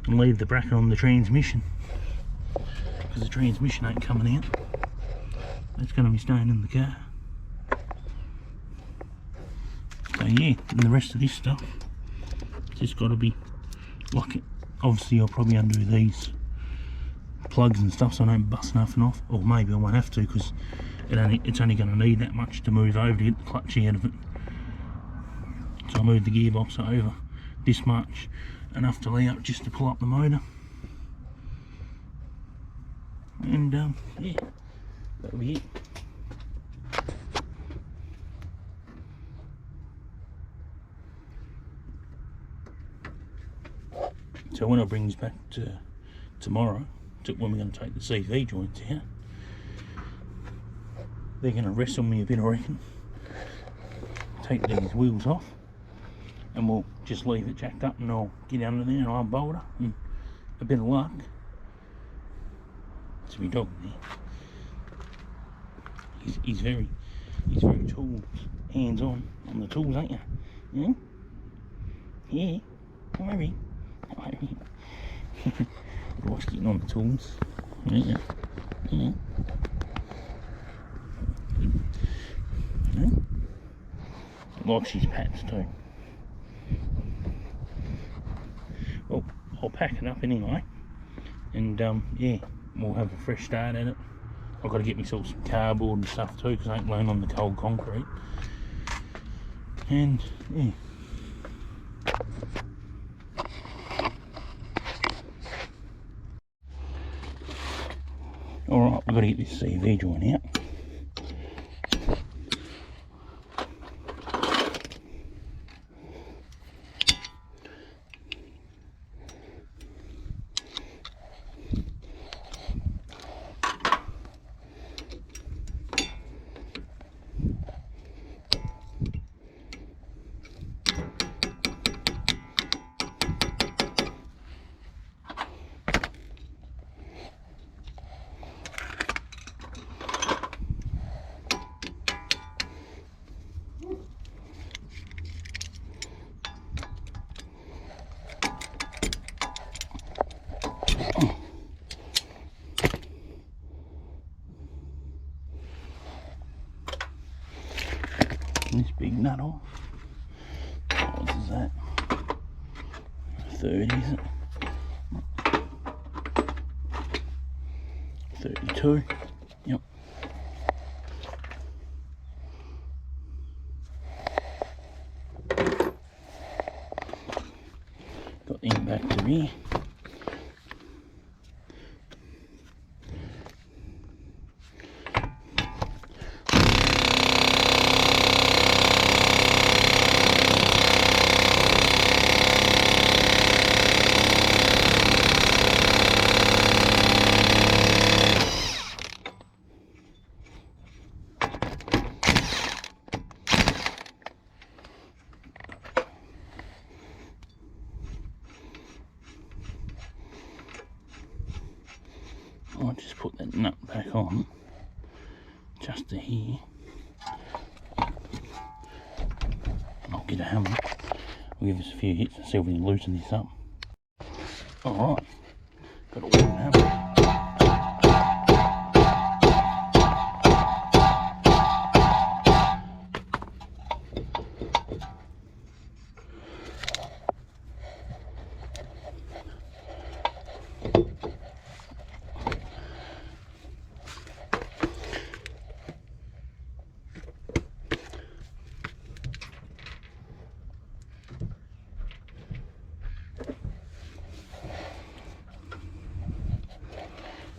and leave the bracket on the transmission, because the transmission ain't coming out. It's going to be staying in the car. So yeah, and the rest of this stuff just got to be like it. Obviously I'll probably undo these plugs and stuff so I don't bust nothing off, or maybe I won't have to, because it's only going to need that much to move over to get the clutch out of it. So I'll move the gearbox over this much, enough to lay up just to pull up the motor, and yeah, that'll be it. So when I bring this back to tomorrow, when we're going to take the CV joints out. They're going to wrestle me a bit, I reckon. Take these wheels off, and we'll just leave it jacked up, and I'll get under there and I'll bolt it, and a bit of luck. It's my dog there. He's very tools, hands on the tools, ain't you? Yeah? Yeah. Come over here. Come over here. Wife's getting on the tools. Yeah. Yeah. Yeah. Like she's pats too. Well, I'll pack it up anyway, and yeah, we'll have a fresh start at it. I've got to get myself some cardboard and stuff too, because I ain't laying on the cold concrete. And yeah. Alright, we've got to get this CV joint out. This big nut off. What is that? 30, is it? 32. Yep. Got them back to here. I'll just put that nut back on, just to here. I'll get a hammer. We'll give us a few hits and see if we can loosen this up. Alright, got a wooden hammer.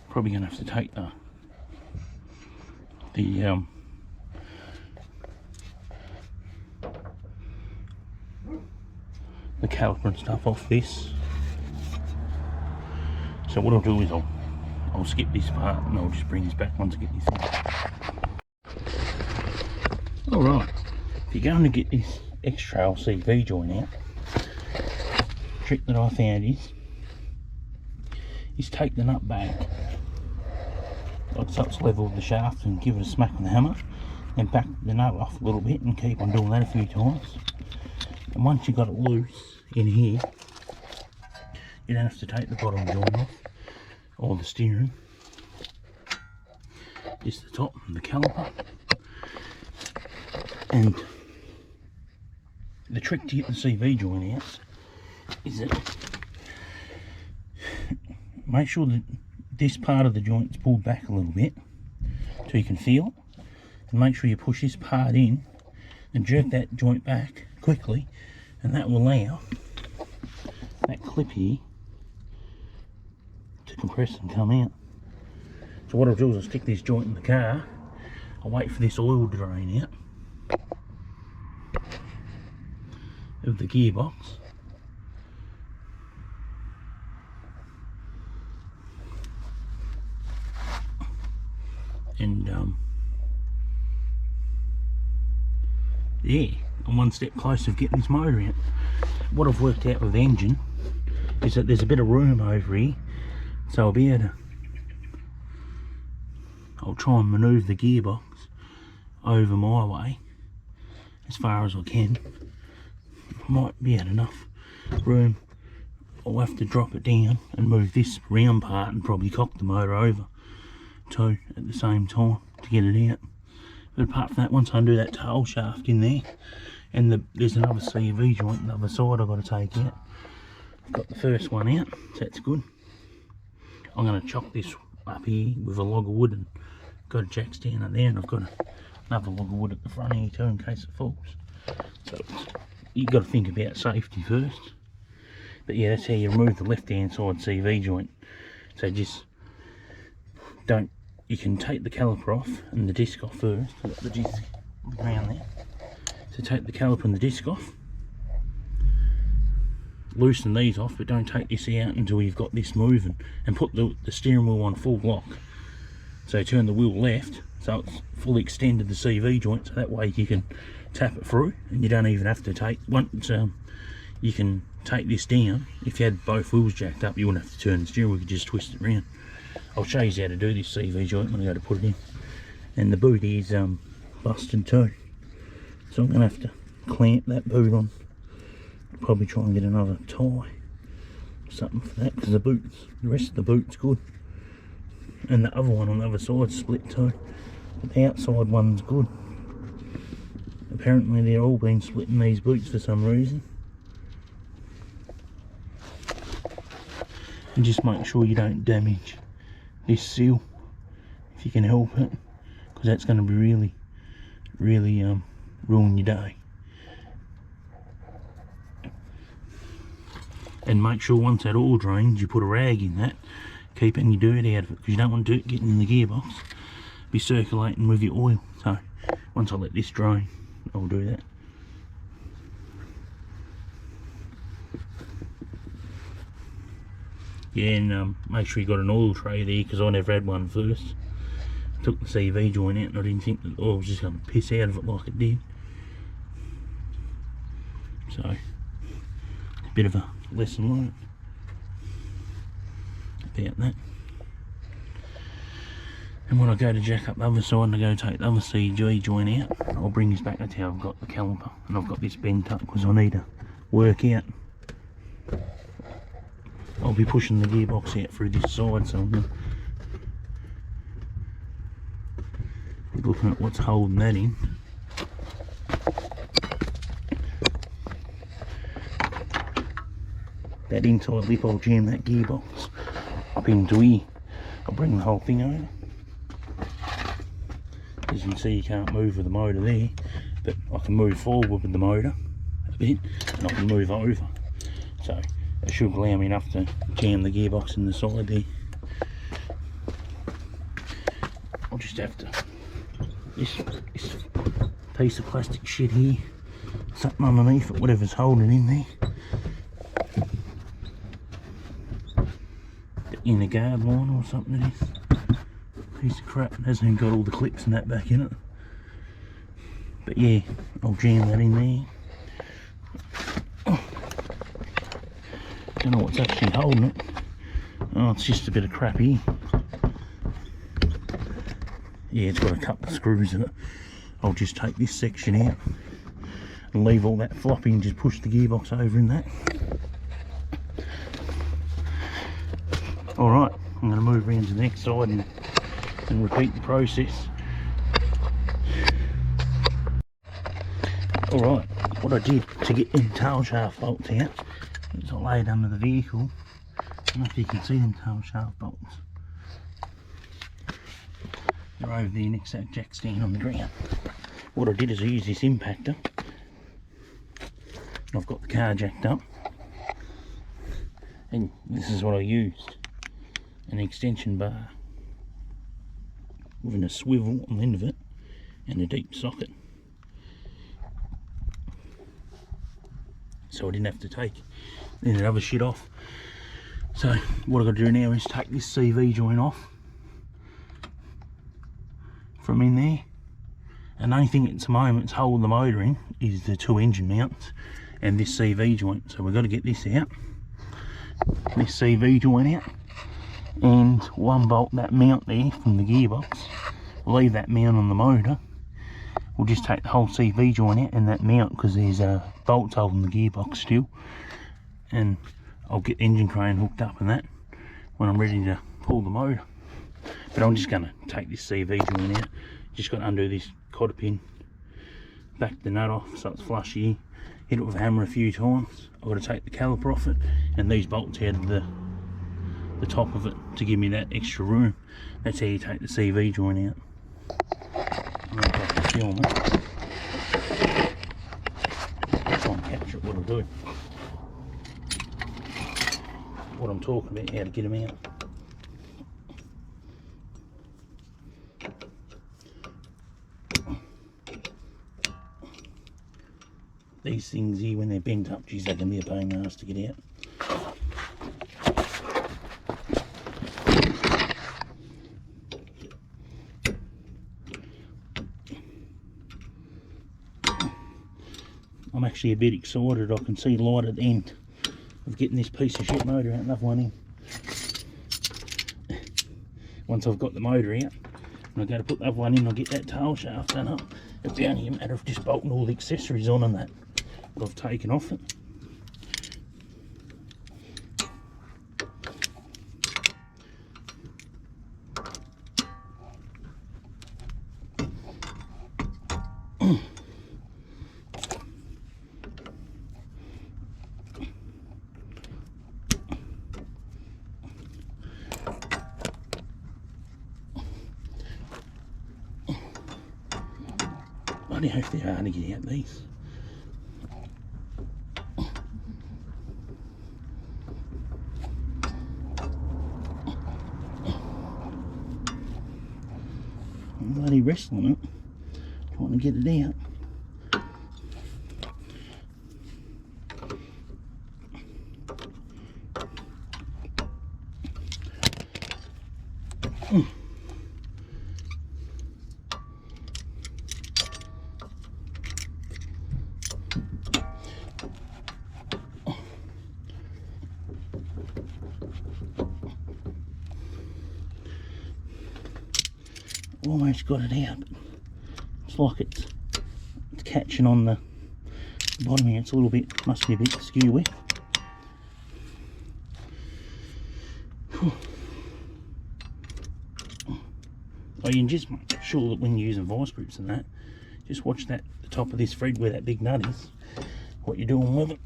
Probably gonna have to take the caliper and stuff off this. So what I'll do is I'll skip this part and I'll just bring this back once I get this in. Alright, if you're going to get this xtrail CV joint out, the trick that I found is take the nut back like so it's level with the shaft, and give it a smack with the hammer, and back the nut off a little bit and keep on doing that a few times. And once you've got it loose in here, you don't have to take the bottom joint off, or the steering, just the top and the caliper. And the trick to get the CV joint out is that make sure that this part of the joint is pulled back a little bit so you can feel it, and make sure you push this part in and jerk that joint back quickly, and that will allow that clip here to compress and come out. So what I'll do is I'll stick this joint in the car, I'll wait for this oil to drain out of the gearbox, yeah, I'm one step closer of getting this motor out. What I've worked out with the engine is that there's a bit of room over here, so I'll be able to, I'll try and manoeuvre the gearbox over my way as far as I can. Might be at enough room. I'll have to drop it down and move this round part and probably cock the motor over too at the same time to get it out. But apart from that, once I undo that tail shaft in there, and there's another CV joint on the other side I've got to take out. I've got the first one out, so that's good. I'm going to chock this up here with a log of wood and got a jack stand up there, and I've got another log of wood at the front here too in case it falls. So you've got to think about safety first. But yeah, that's how you remove the left hand side CV joint. So just don't, you can take the caliper off and the disc off first. I've got the disc on the ground there. So take the caliper and the disc off. Loosen these off, but don't take this out until you've got this moving. And put the steering wheel on full lock. So turn the wheel left, so it's fully extended the CV joint, so that way you can tap it through and you don't even have to take, once you can take this down. If you had both wheels jacked up, you wouldn't have to turn the steering wheel, you could just twist it around. I'll show you how to do this CV joint when I go to put it in. And the boot is busted too, so I'm going to have to clamp that boot on. Probably try and get another tie or something for that, because the rest of the boot's good. And the other one on the other side's split too, but the outside one's good. Apparently they're all been splitting these boots for some reason. And just make sure you don't damage this seal if you can help it, because that's going to be really ruin your day. And make sure once that oil drains, you put a rag in that, keep any dirt out of it, because you don't want dirt getting in the gearbox, be circulating with your oil. So once I let this drain, I'll do that. Yeah, and make sure you got an oil tray there, because I never had one first. I took the CV joint out and I didn't think that the oil was just going to piss out of it like it did. So, a bit of a lesson learned about that. And when I go to jack up the other side and I go take the other CG joint out, I'll bring this back. That's how I've got the caliper, and I've got this bent up because I need to work out. I'll be pushing the gearbox out through this side, so I'm going to be looking at what's holding that in. That inside lip, I'll jam that gearbox up into here. I'll bring the whole thing over. As you can see, you can't move with the motor there, but I can move forward with the motor a bit, and I can move over. So it should allow me enough to jam the gearbox in the side there. I'll just have to, this piece of plastic shit here, something underneath it, whatever's holding it in there. In the guard line or something it is. Piece of crap, it hasn't even got all the clips and that back in it. But yeah, I'll jam that in there. Don't know what's actually holding it. Oh, it's just a bit of crap here. Yeah, it's got a couple of screws in it. I'll just take this section out and leave all that floppy and just push the gearbox over in that. Alright, I'm going to move around to the next side and repeat the process. Alright, what I did to get them tail shaft bolts out is I laid under the vehicle. I don't know if you can see them tail shaft bolts. They're over there next to that jack stand on the ground. What I did is I used this impactor. I've got the car jacked up. And this is what I used. An extension bar with a swivel on the end of it and a deep socket, so I didn't have to take any of the other shit off. So what I've got to do now is take this CV joint off, from in there. And the only thing at the moment that's holding the motor in is the 2 engine mounts and this CV joint. So we've got to get this out, this CV joint out, and one bolt, that mount there from the gearbox. We'll leave that mount on the motor. We'll just take the whole CV joint out and that mount, because there's a bolts holding the gearbox still. And I'll get the engine crane hooked up and that when I'm ready to pull the motor. But I'm just going to take this CV joint out. Just got to undo this cotter pin, back the nut off so it's flush here, hit it with a hammer a few times. I've got to take the caliper off it and these bolts out of the top of it to give me that extra room. That's how you take the CV joint out. I'm going to film it. Try and capture what I'll do. What I'm talking about, how to get them out. These things here, when they're bent up, geez, they can be a pain in the ass to get out. I'm actually a bit excited. I can see light at the end of getting this piece of shit motor out, another one in. Once I've got the motor out, and I go to put the other one in, I'll get that tail shaft done up. It'll be only a matter of just bolting all the accessories on and that I've taken off it. Bloody hope they're hard to get out these. I'm bloody wrestling it, trying to get it out. Almost got it out, but it's like it's catching on the bottom here. It's a little bit, must be a bit skew wet. Oh, you can just make sure that when you're using vice grips and that, just watch that, the top of this thread where that big nut is, what you're doing with it.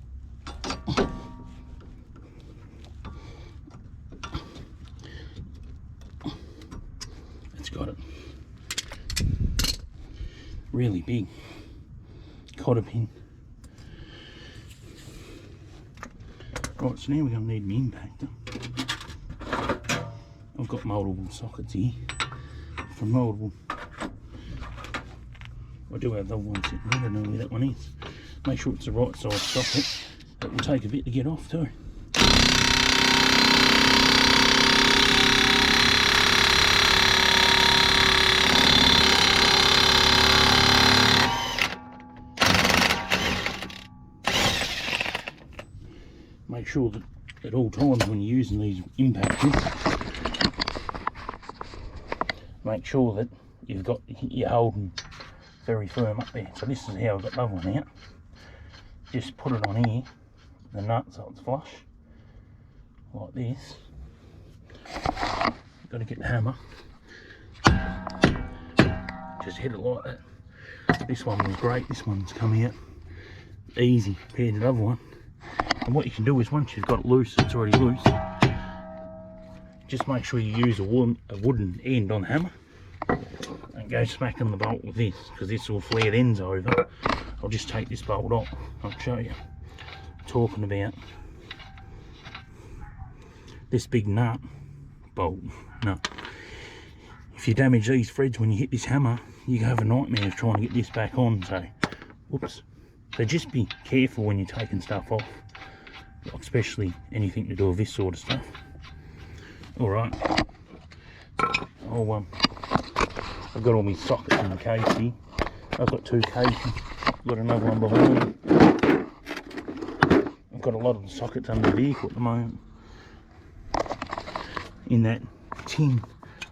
It's got it. Really big cotter pin. Right, so now we're going to need my impactor. I've got multiple sockets here from multiple. I do have the one sitting there, I don't know where that one is. Make sure it's the right size socket. It will take a bit to get off too. Make sure that at all times when you're using these impactors, make sure that you're holding very firm up there. So this is how I've got the other one out. Just put it on here, the nut, so it's flush, like this. Got to get the hammer, just hit it like that. This one was great, this one's come out easy compared to the other one. And what you can do is, once you've got it loose, it's already loose, just make sure you use a wooden end on the hammer and go smacking the bolt with this, because this will flare the ends over. I'll just take this bolt off, I'll show you. Talking about this big nut, bolt, nut. If you damage these threads when you hit this hammer, you have a nightmare of trying to get this back on, so, whoops. So just be careful when you're taking stuff off, especially anything to do with this sort of stuff. Alright, I'll I've got all my sockets in the case here. I've got 2 cases, I've got another one behind me. I've got a lot of the sockets under the vehicle at the moment. In that tin,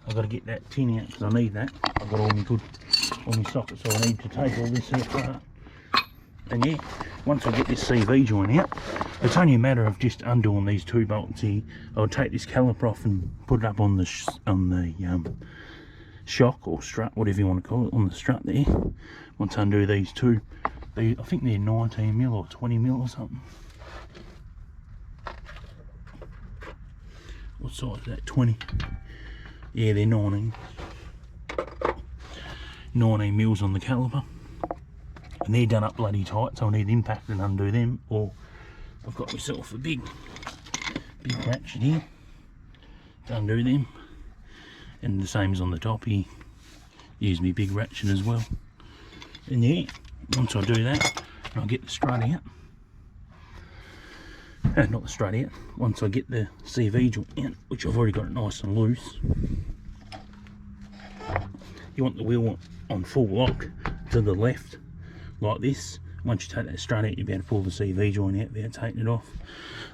I've got to get that tin out because I need that. I've got all my sockets, so I need to take all this apart. And yeah, once I get this CV joint out, it's only a matter of just undoing these 2 bolts here. I'll take this caliper off and put it up on the shock or strut, whatever you want to call it, on the strut there. Once I undo these 2, I think they're 19mm or 20mm or something. What size is that? 20? Yeah, they're 19mm on the caliper. And they're done up bloody tight, so I need impact and undo them, or I've got myself a big ratchet here to undo them. And the same as on the top here, use me big ratchet as well. And yeah, once I do that, I'll get the strut out. Not the strut out, once I get the CV joint out, which I've already got it nice and loose. You want the wheel on full lock to the left, like this. Once you take that strut out, you'll be able to pull the CV joint out without taking it off.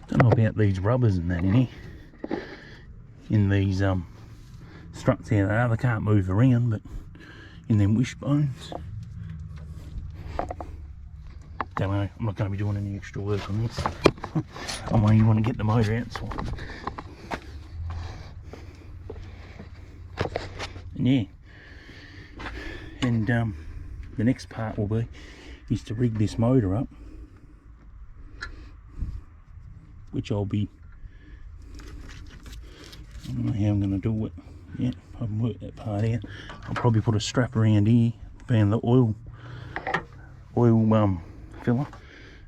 Don't know about these rubbers and that in here. In these struts here, they can't move around, but in them wishbones. Don't know, I'm not going to be doing any extra work on this. I only want to get the motor out, so. And yeah, and the next part will be is to rig this motor up, which I'll be, I don't know how I'm going to do it yet. I haven't worked that part out. I'll probably put a strap around here, being the oil filler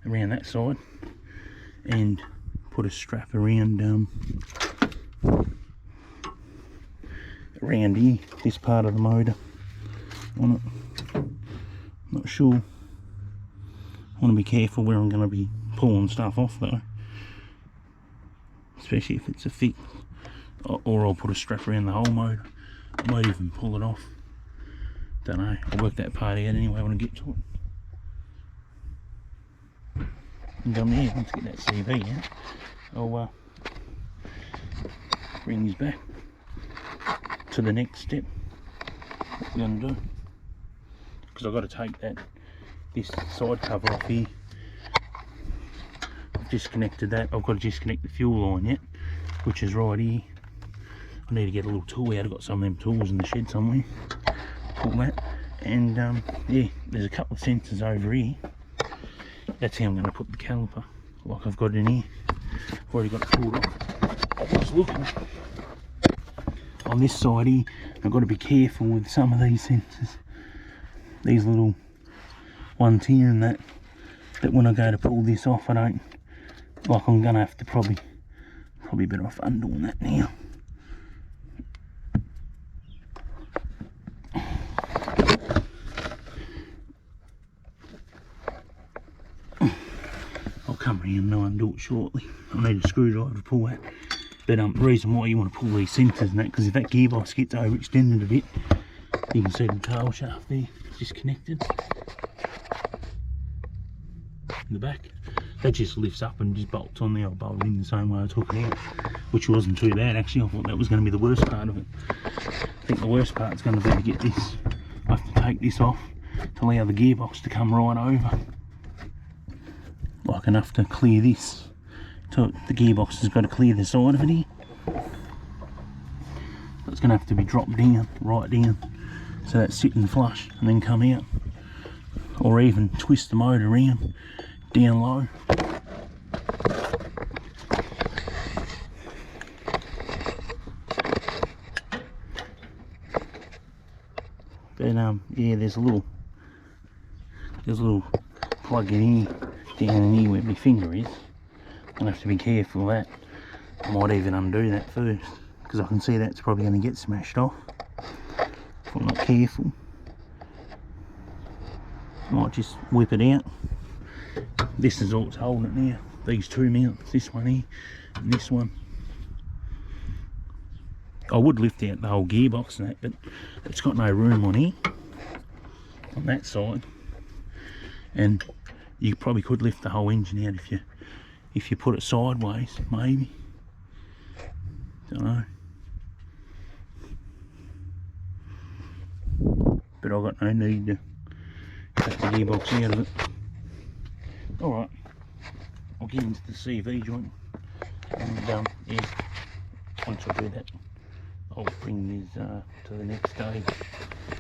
around that side, and put a strap around here, this part of the motor on it. Not sure. I want to be careful where I'm going to be pulling stuff off though, especially if it's a fix, or I'll put a strap around the whole motor. I might even pull it off. Don't know, I'll work that part out anyway when I get to it. And yeah, once I get that CV out, I'll bring these back to the next step. What we're going to do, because I've got to take this side cover off here. I've disconnected that. I've got to disconnect the fuel line yet, which is right here. I need to get a little tool out. I've got some of them tools in the shed somewhere. Pull that, and yeah, there's a couple of sensors over here. That's how I'm going to put the caliper, like I've got in here. I've already got it pulled off. I was looking on this side here. I've got to be careful with some of these sensors, these little ones here, and that when I go to pull this off, I don't, like, I'm going to have to probably better off undoing that now. Come around and I'll undo it shortly. I need a screwdriver to pull that. But the reason why you want to pull these sensors and that, because if that gearbox gets overextended a bit, you can see the tail shaft there, it's disconnected. In the back, that just lifts up and just bolts on there. I'll bolt it in the same way I took it out, which wasn't too bad actually. I thought that was going to be the worst part of it. I think the worst part is going to be to get this. I have to take this off to allow the gearbox to come right over, like enough to clear this. So the gearbox has got to clear the side of it here. So it's going to have to be dropped down, right down, so that's sitting flush and then come out. Or even twist the motor around, down low. But yeah, there's a little plug in here, down in here where my finger is. I'll have to be careful of that. I might even undo that first, because I can see that's probably going to get smashed off if I'm not careful. I might just whip it out. This is all it's holding it now. These 2 mounts, this one here and this one. I would lift out the whole gearbox and that, but it's got no room on here, on that side. And you probably could lift the whole engine out if you put it sideways, maybe. Don't know. But I've got no need to take the gearbox out of it. Alright, I'll get into the CV joint, and yeah, once I do that, I'll bring these to the next stage.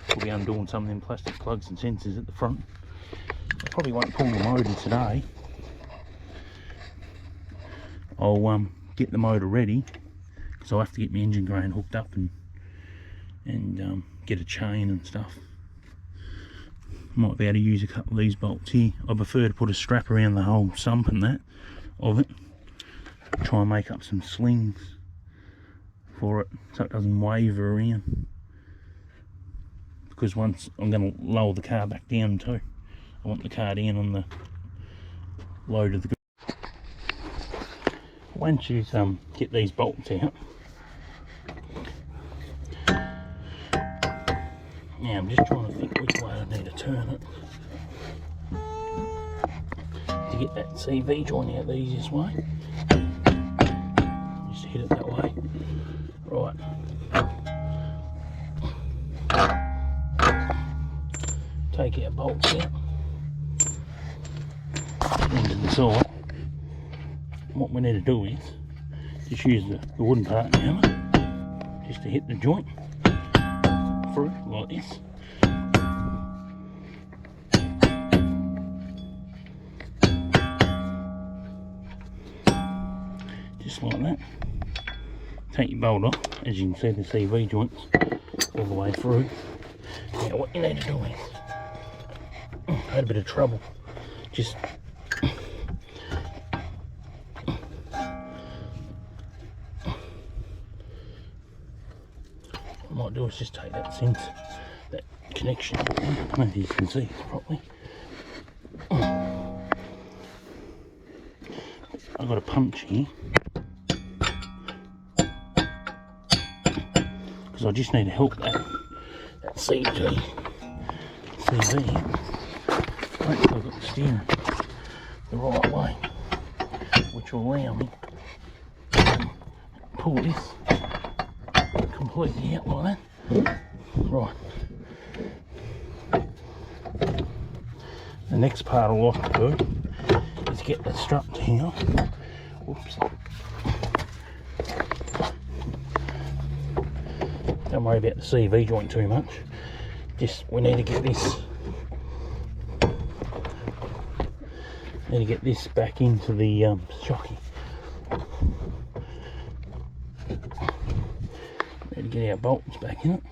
We'll be undoing some of them plastic plugs and sensors at the front. I probably won't pull the motor today. I'll get the motor ready, because I'll have to get my engine grain hooked up and get a chain and stuff. Might be able to use a couple of these bolts here. I prefer to put a strap around the whole sump and that of it. Try and make up some slings for it so it doesn't waver around. Because once I'm going to lower the car back down too. I want the car down on the load of the goods. Once you get these bolts out, now I'm just trying to think which way I need to turn it to get that CV joint out the easiest way. Just hit it that way. Right. Take our bolts out into the side. What we need to do is just use the wooden part now, just to hit the joint through like this. Just like that. Take your bolt off. As you can see, the CV joints all the way through. Now what you need to do is, I had a bit of trouble just what I might do is just take that that connection, I don't know if you can see it properly. I've got a punch here because I just need to help that CV. Hopefully I've got the steering the right way, which will allow me to pull this completely out like that. Right. The next part I'll like to do is get the strut here. Whoops. Don't worry about the CV joint too much. Just we need to get this. Need to get this back into the shocky. Need to get our bolts back in it.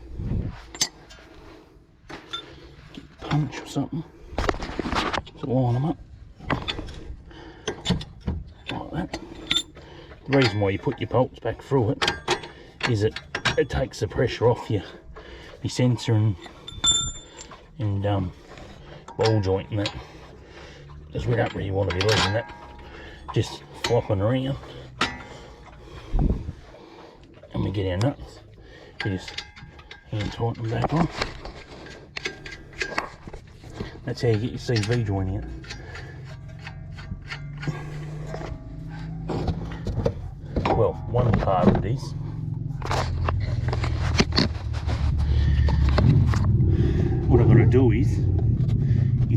Get a punch or something to line them up like that. The reason why you put your bolts back through it is it takes the pressure off your sensor and ball joint and that. Because we don't really want to be leaving that just flopping around. And we get our nuts, we just hand tighten them back on. That's how you get your CV joint out. Well, one part of it is. What I've got to do is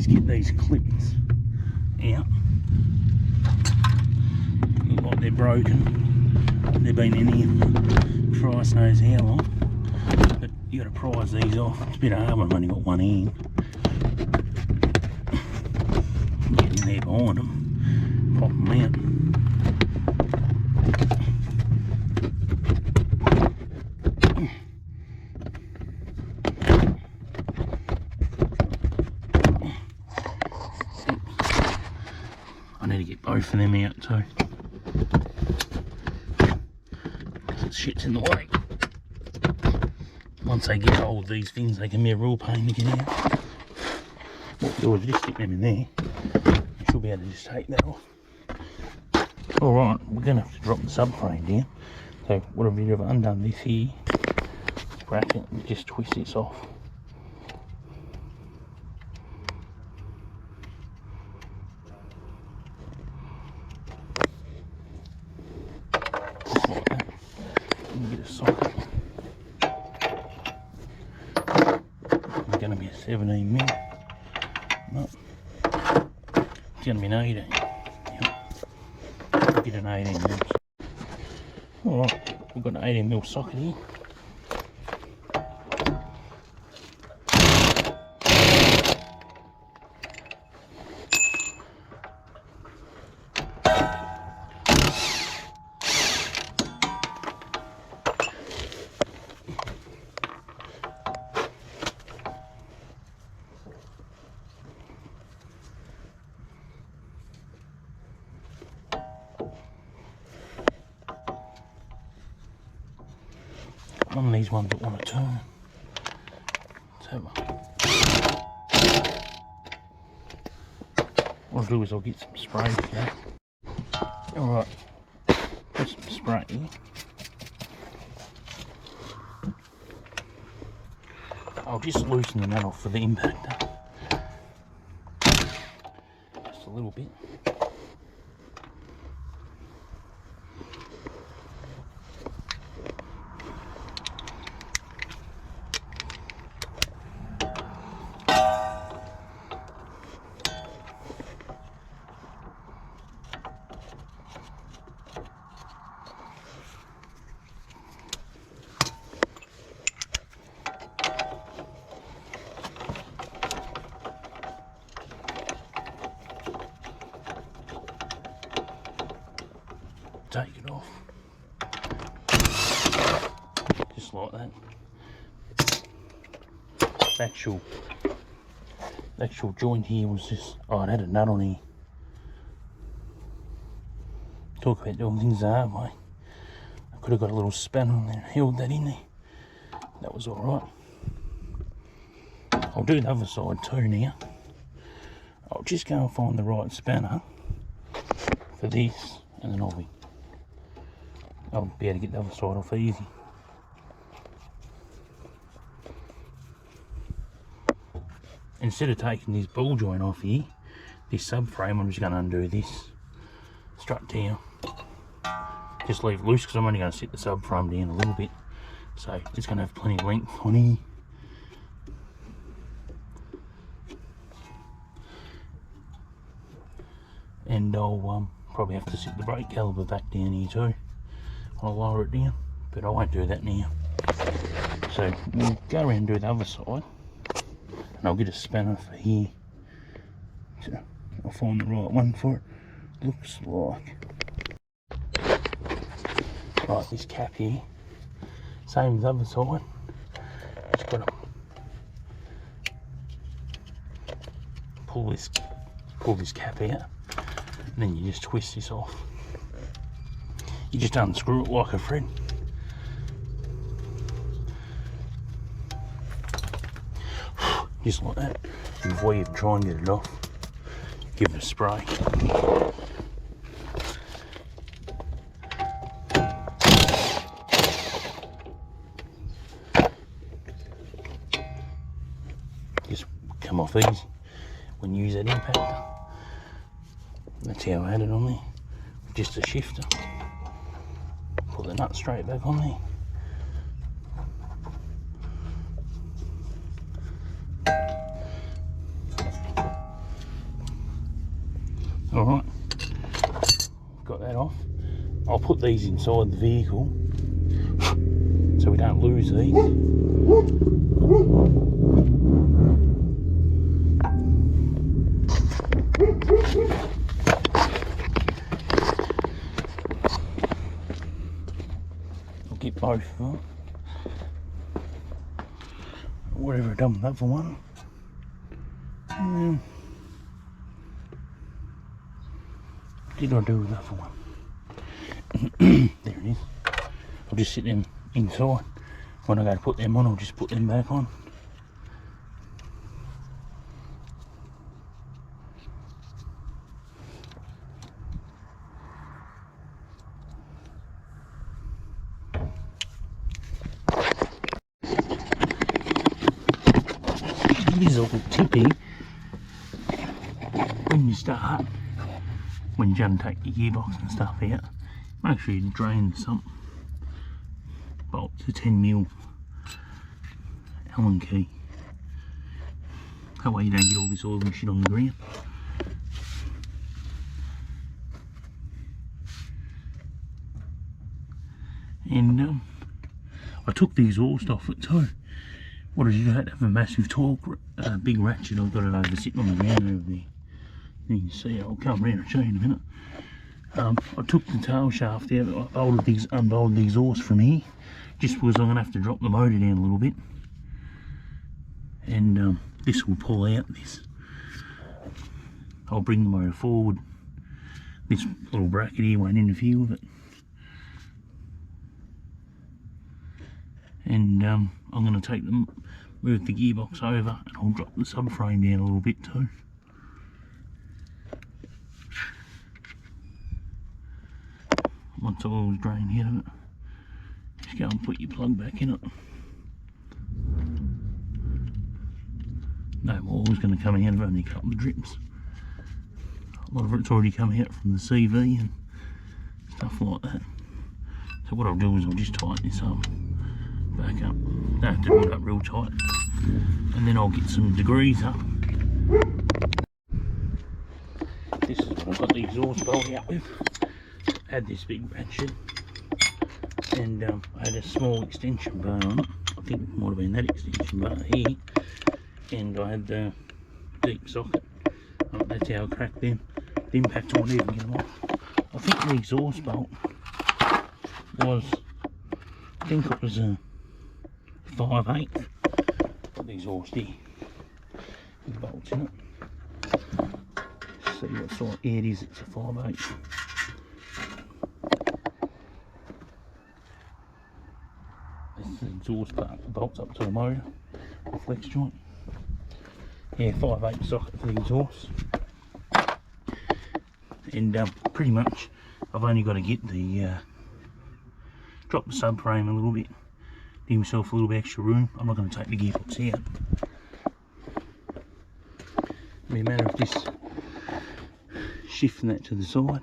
get these clips out. Look like they're broken. They've been in here Christ knows how long. But you got to prise these off. It's a bit hard when I've only got one hand. Get in there behind them, pop them out. I need to get both of them out too. Because shit's in the way. Once they get hold of these things, they can be a real pain to get out. What we'll do is just stick them in there. I should be able to just take that off. Alright, we're going to have to drop the subframe down. So what I've done, I've undone this here bracket and just twist this off. Just like that. And get a socket. It's going to be a 17 mil. No. It's going to be an 18. Yep. Get an 18 mil. Alright, we've got an 18 mil socket here. One of these ones that want to turn. So what I'll do is I'll get some spray here. Alright, put some spray here. I'll just loosen the nut off for the impactor. Just a little bit. Take it off, just like that. The actual joint here was just, oh, it had a nut on here. Talk about doing things the hard way. I could have got a little spanner on there and held that in there. That was alright. I'll do the other side too now. I'll just go and find the right spanner for this, and then I'll be able to get the other side off easy. Instead of taking this ball joint off here, this subframe, I'm just going to undo this strut down. Just leave it loose because I'm only going to set the subframe down a little bit. So it's going to have plenty of length on here. And I'll probably have to set the brake caliper back down here too. I'll lower it down, but I won't do that now. So we'll go around and do the other side, and I'll get a spanner for here. So I'll find the right one for it. Looks like, right, this cap here, same as the other side. Just got to pull this cap out, and then you just twist this off. You just unscrew it like a thread. Just like that. Before you try and get it off, give it a spray. Just come off easy when you use that impactor. That's how I had it on there. Just a shifter. Put the nut straight back on there. Alright, got that off. I'll put these inside the vehicle so we don't lose these. I'll get both of them. Whatever I've done with the other one. Did I do with the other one? There it is. I'll just sit them inside. When I go to put them on, I'll just put them back on. little tippy when you start, when you go to take your gearbox and stuff out, make sure you drain some bolts, a 10mm Allen key. That way you don't get all this oil and shit on the ground. And I took the exhaust off it too. What did you do? I had to have a massive torque, big ratchet. I've got it over sitting on the ground over there. You can see it. I'll come around and show you in a minute. I took the tail shaft out. I unbolted the exhaust from here, just because I'm going to have to drop the motor down a little bit. And this will pull out this. I'll bring the motor forward. This little bracket here won't interfere with it. And I'm going to move the gearbox over, and I'll drop the subframe down a little bit too. Once the oil's drained out of it, just go and put your plug back in it. No more oil's going to come out of only a couple of drips. A lot of it's already come out from the CV and stuff like that. So what I'll do is I'll just tighten this up, back up. Don't have to do it up real tight. And then I'll get some degrees up. This is what I've got the exhaust bolt out with. I had this big ratchet, and I had a small extension bar on it. I think it might have been that extension bar here. And I had the deep socket. That's how I cracked them. The impact won't even get them off. I think the exhaust bolt was, I think it was a 5/8. Got the exhaust here. With bolts in it. See what sort of it is. It's a 5/8. This is the exhaust part that bolts up to the motor, the flex joint. Yeah, 5/8 socket for the exhaust. And pretty much I've only got to get the drop the subframe a little bit, give myself a little bit extra room. I'm not going to take the gearbox out. It'll be a matter of just shifting that to the side.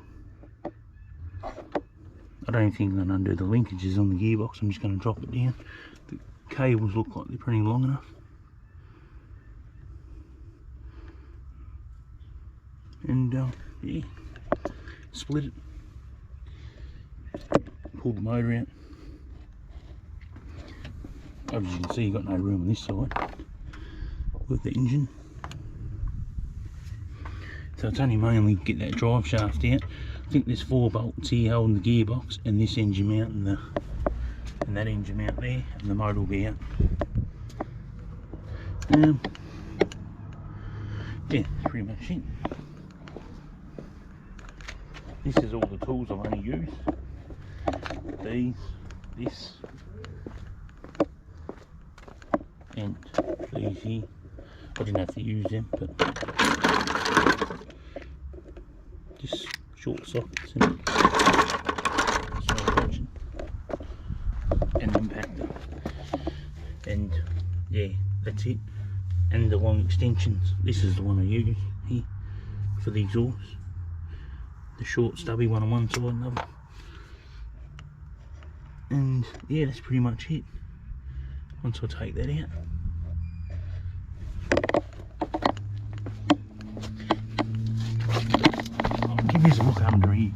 I don't think I'm going to undo the linkages on the gearbox. I'm just going to drop it down. The cables look like they're pretty long enough. And yeah, split it, pull the motor out. As you can see, you've got no room on this side with the engine, so it's only mainly get that drive shaft out. I think there's 4 bolts here holding the gearbox, and this engine mount and that engine mount there, and the motor will be out. Yeah, that's pretty much it. This is all the tools I've only used. This, and these here. I didn't have to use them, but just short sockets and an impactor. And yeah, that's it. And the long extensions. This is the one I use here for the exhaust. The short stubby one on one side and the other. And yeah, that's pretty much it. Once I take that out, I'll give you a look under here.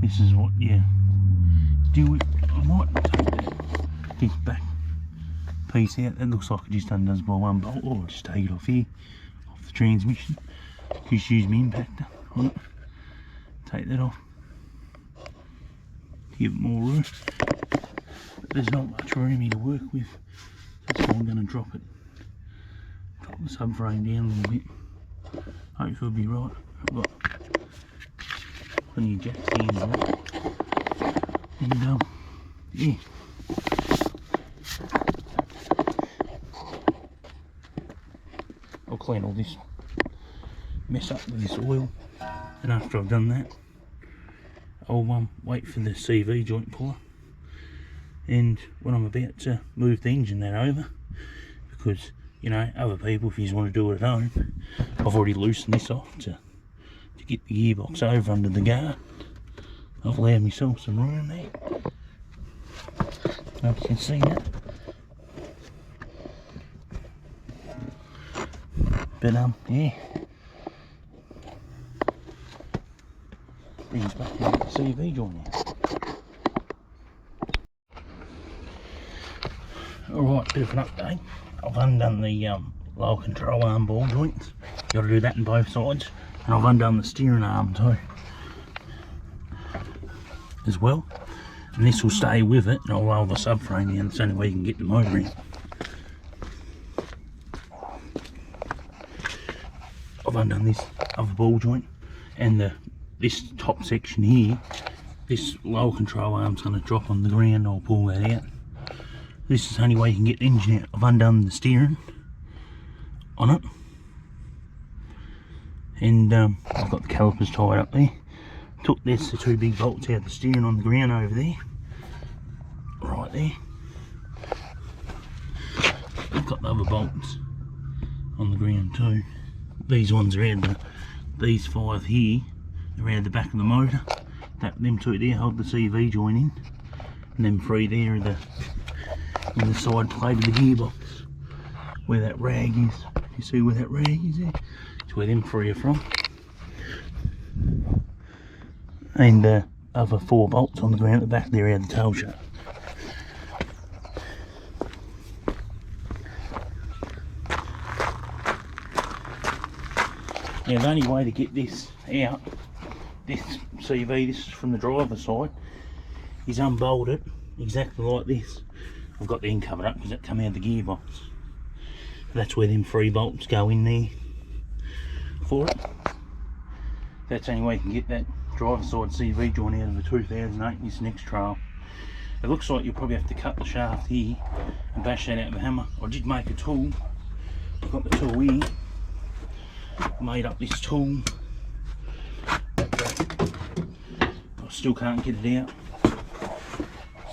This is what you do with. I might take this back piece out. That looks like it just undoes by one bolt, or I'll just take it off here, off the transmission. Just use my impactor on it. Take that off, give it more room, but there's not much room here to work with. That's why I'm going to drop the subframe down a little bit. Hopefully it'll be right. I've got plenty of jacks here and that. And yeah, I'll clean all this mess up with this oil. And after I've done that, I'll wait for the CV joint puller. And when I'm about to move the engine that over, because you know, other people, if you want to do it at home. I've already loosened this off to get the gearbox over under the guard. I've allowed myself some room there. Hope you can see that. But yeah. Brings back the CV joint now. Alright, bit of an update. I've undone the lower control arm ball joints. Got to do that on both sides. And I've undone the steering arm too, as well. And this will stay with it, and I'll roll the subframe in. It's the only way you can get the motor in. I've undone this other ball joint, and this top section here. This lower control arm's going to drop on the ground. I'll pull that out. This is the only way you can get the engine out. I've undone the steering on it, and I've got the calipers tied up there. Took the two big bolts out of the steering on the ground over there, right there. I've got the other bolts on the ground too. These ones are around these 5 here, around the back of the motor. Them two there hold the CV joint in, and them 3 there are in the side plate of the gearbox, where that rag is. You see where that rag is there? It's where them 3 are from. And the other 4 bolts on the ground at the back there are the tail shaft. Now the only way to get this out, this CV, this is from the driver's side, is unbolt it exactly like this. I've got the end covered up because it come out of the gearbox. That's where them 3 bolts go in there for it. That's the only way you can get that driver's side CV joint out of the 2008 Nissan xtrail. It looks like you'll probably have to cut the shaft here and bash that out with a hammer. I did make a tool. I've got the tool here. Made up this tool. I still can't get it out.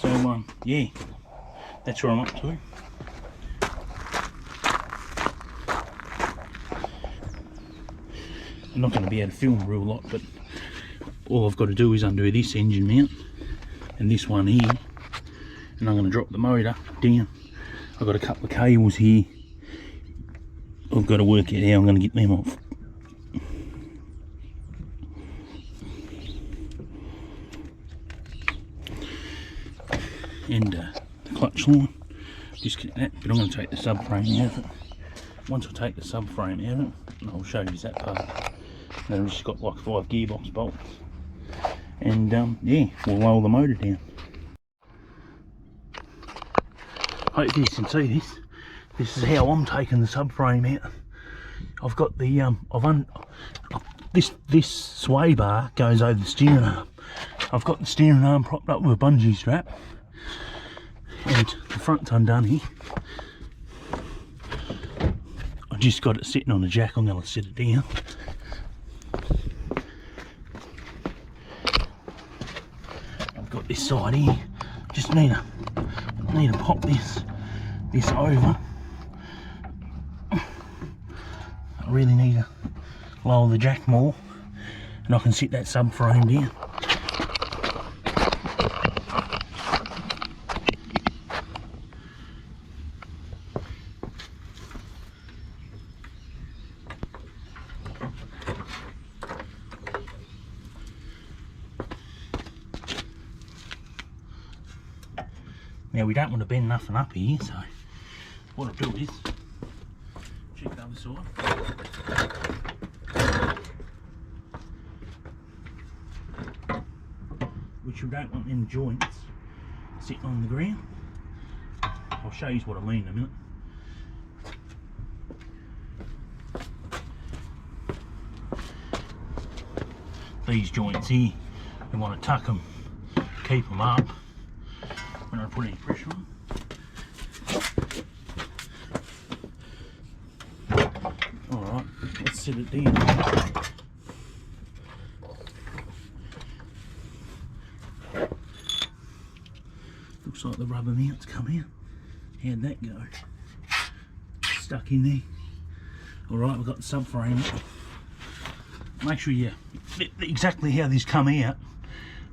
So yeah, that's where I'm up to. I'm not going to be able to film a real lot, but all I've got to do is undo this engine mount and this one here, and I'm going to drop the motor down. I've got a couple of cables here. I've got to work out how I'm going to get them off. And the clutch line, just get that, but I'm going to take the subframe out of it. Once I take the subframe out of it, I'll show you that part. Then I've just got like 5 gearbox bolts, and yeah, we'll roll the motor down. Hopefully you can see this. This is how I'm taking the subframe out. I've got the this sway bar goes over the steering arm. I've got the steering arm propped up with a bungee strap, and the front's undone here. I just got it sitting on a jack. I'm going to sit it down. I've got this side here. Just need to pop this over. I really need to lower the jack more, and I can sit that subframe down. Now we don't want to bend nothing up here, so what I'll do is check the other side. Which you don't want them joints sitting on the ground. I'll show you what I mean in a minute. These joints here, you want to tuck them, keep them up. When I put any pressure on. Alright, let's sit it down. Looks like the rubber mounts come out. How'd that go? stuck in there. Alright, we've got the subframe. Make sure you, exactly how these come out,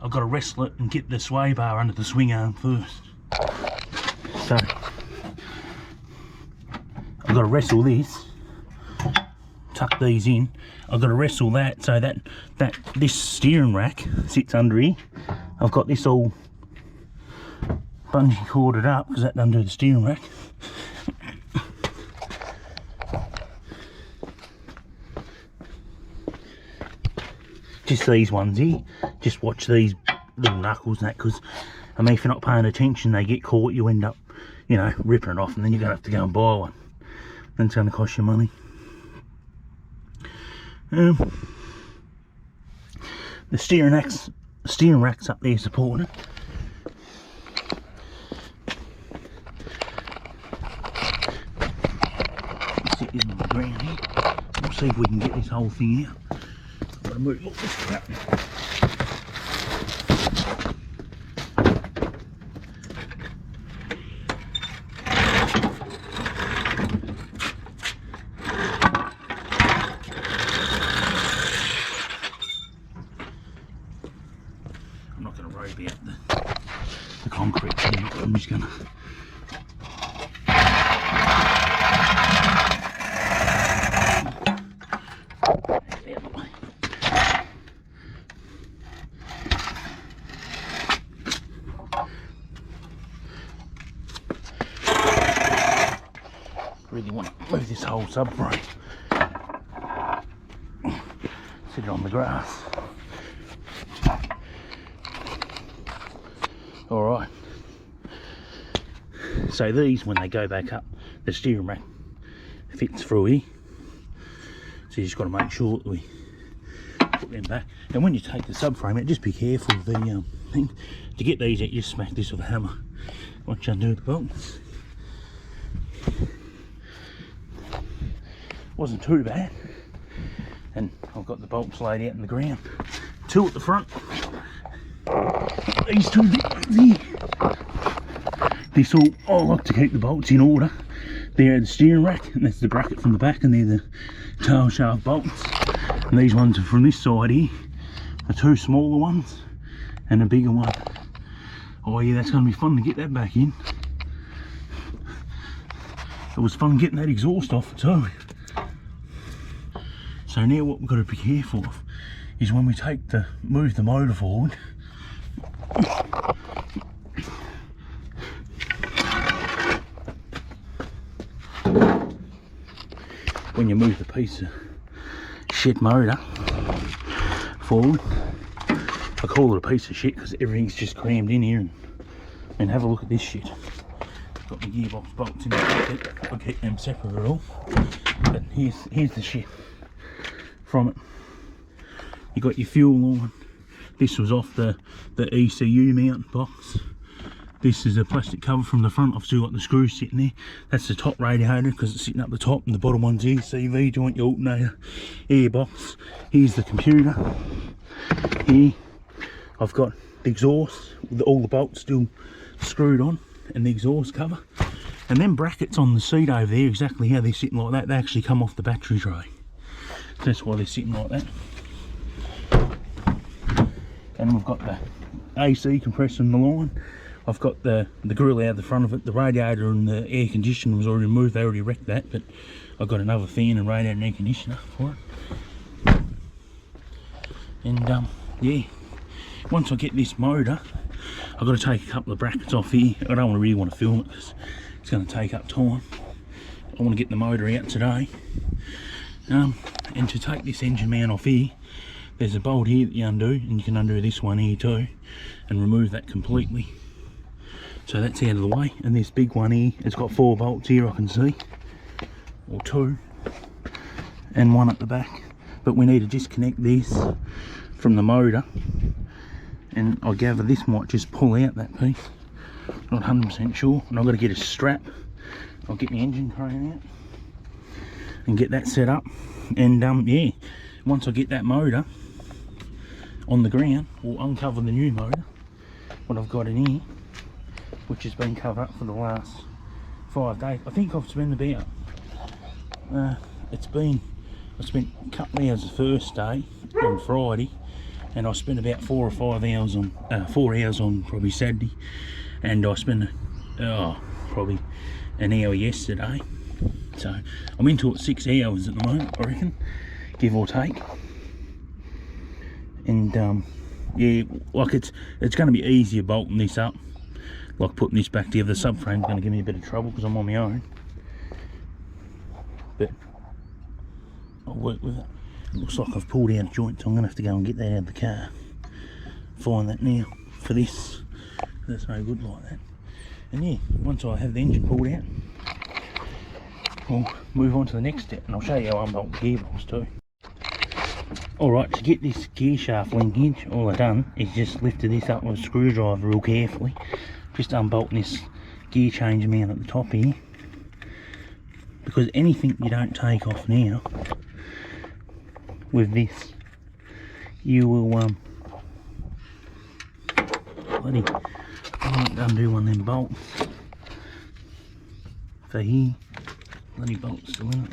I've got to wrestle it and get the sway bar under the swing arm first. So, I've got to wrestle this, tuck these in. I've got to wrestle that so that this steering rack sits under here. I've got this all bungee corded up because that doesn't do the steering rack. Just these ones here, just watch these little knuckles and that, because I mean if you're not paying attention they get caught, you end up, you know, ripping it off, and then you're going to have to go and buy one, and it's going to cost you money. The steering rack's up there supporting it. Sit this on the ground here. We'll see if we can get this whole thing out. I've got to move all this crap. I'm not going to worry about the concrete thing. I'm just going to really want to move this whole subframe. Sit it on the grass. Alright. So these, when they go back up, the steering rack fits through here. So you just got to make sure that we put them back. And when you take the subframe out, just be careful of the thing. To get these out, you just smack this with a hammer. Once you undo the bolts. Wasn't too bad. And I've got the bolts laid out in the ground. Two at the front. These two there. This all, I like to keep the bolts in order. They're the steering rack, and that's the bracket from the back, and they're the tail shaft bolts. And these ones are from this side here. The two smaller ones and a bigger one. Oh yeah, that's going to be fun to get that back in. It was fun getting that exhaust off too. So now what we've got to be careful of is when we move the motor forward, when you move the piece of shit motor forward, I call it a piece of shit because everything's just crammed in here, and have a look at this shit. I've got my gearbox bolts in the pocket. I'll keep them separate at all. But here's the shit from it. You got your fuel line. This was off the ECU mount box. This is a plastic cover from the front. I've still got the screws sitting there. That's the top radiator because it's sitting up the top, and the bottom one's ECV joint, your alternator, airbox. Here's the computer. Here I've got the exhaust with all the bolts still screwed on, and the exhaust cover. And then brackets on the seat over there, exactly how they're sitting like that, they actually come off the battery tray. So that's why they're sitting like that. And we've got the AC compressor in the line. I've got the grill out the front of it. The radiator and the air conditioner was already removed. They already wrecked that, but I've got another fan and radiator and air conditioner for it. And yeah, once I get this motor, I've got to take a couple of brackets off here. I don't really want to film it because it's going to take up time. I want to get the motor out today. And to take this engine mount off here, there's a bolt here that you undo, and you can undo this one here too and remove that completely. So that's out of the way. And this big one here, it's got 4 bolts here, I can see, or 2, and 1 at the back. But we need to disconnect this from the motor, and I gather this might just pull out that piece. Not 100% sure. And I've got to get a strap. I'll get my engine crane out and get that set up. And yeah, once I get that motor on the ground, we'll uncover the new motor, what I've got in here, which has been covered up for the last 5 days. I think I've spent about I spent a couple of hours the first day on Friday, and I spent about 4 or 5 hours on 4 hours on probably Saturday, and I spent probably an hour yesterday. So I'm into it 6 hours at the moment, I reckon, give or take. And yeah, like it's going to be easier bolting this up, like putting this back together. The subframe's going to give me a bit of trouble because I'm on my own, but I'll work with it. It looks like I've pulled out a joint, so I'm going to have to go and get that out of the car. Find that now for this. That's no good like that. And yeah, once I have the engine pulled out, we'll move on to the next step, and I'll show you how I unbolt the gearbox too. Alright, to get this gear shaft linkage, all I've done is just lifted this up with a screwdriver real carefully, just unbolting this gear change mount at the top here, because anything you don't take off now with this, you will bloody, I won't undo one of them bolts for here. Bloody bolt's still in it.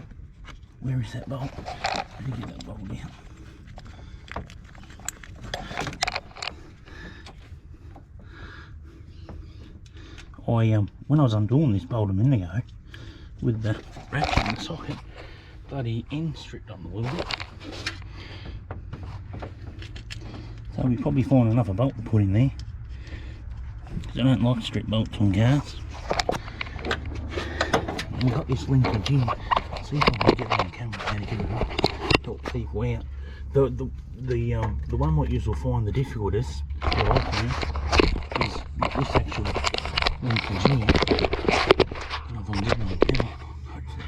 Where is that bolt? How do you get that bolt out? When I was undoing this bolt a minute ago with the ratchet in the socket, bloody end stripped on a little bit. So we probably find another bolt to put in there, because I don't like strip bolts on cars. And we've got this linkage here. See if I can get it on camera how to get it up, help people out. The one what you will find the difficulties for is this actual linkage here. I don't know if I can get it on camera. Hopefully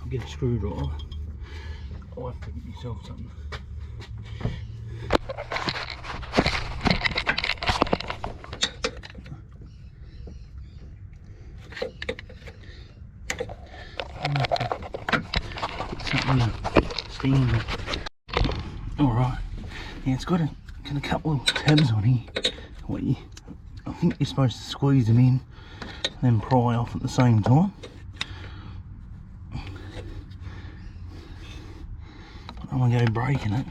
I'll get a screwdriver. I'll have to get myself something. Alright, yeah, it's got a couple of tabs on here. I think you're supposed to squeeze them in and then pry off at the same time. I don't want to go breaking it.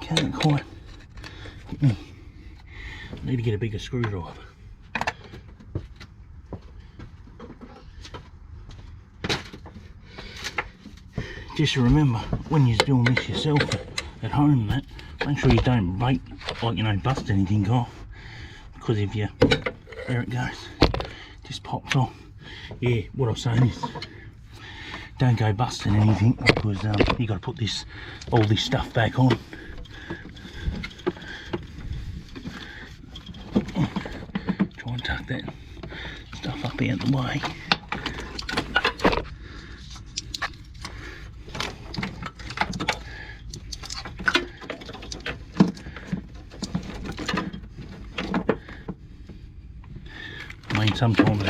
Can't quite get me. I need to get a bigger screwdriver. Just remember, when you're doing this yourself at home, that make sure you don't break, like, you know, bust anything off, because if you, there it goes, just pops off. Yeah, what I was saying is, don't go busting anything, because you got to put all this stuff back on. Try and tuck that stuff up out the way. I mean, sometimes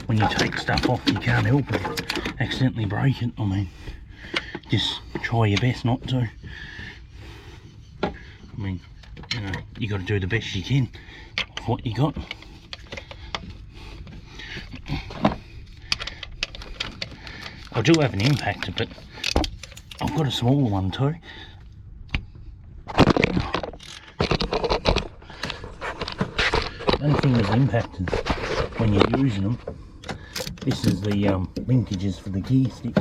when you take stuff off, you can't help it, accidentally break it. I mean, just try your best not to. I mean, you know, you got to do the best you can with what you got. I do have an impactor, but I've got a smaller one too. The only thing with impactors, when you're using them, this is the linkages for the gear stick.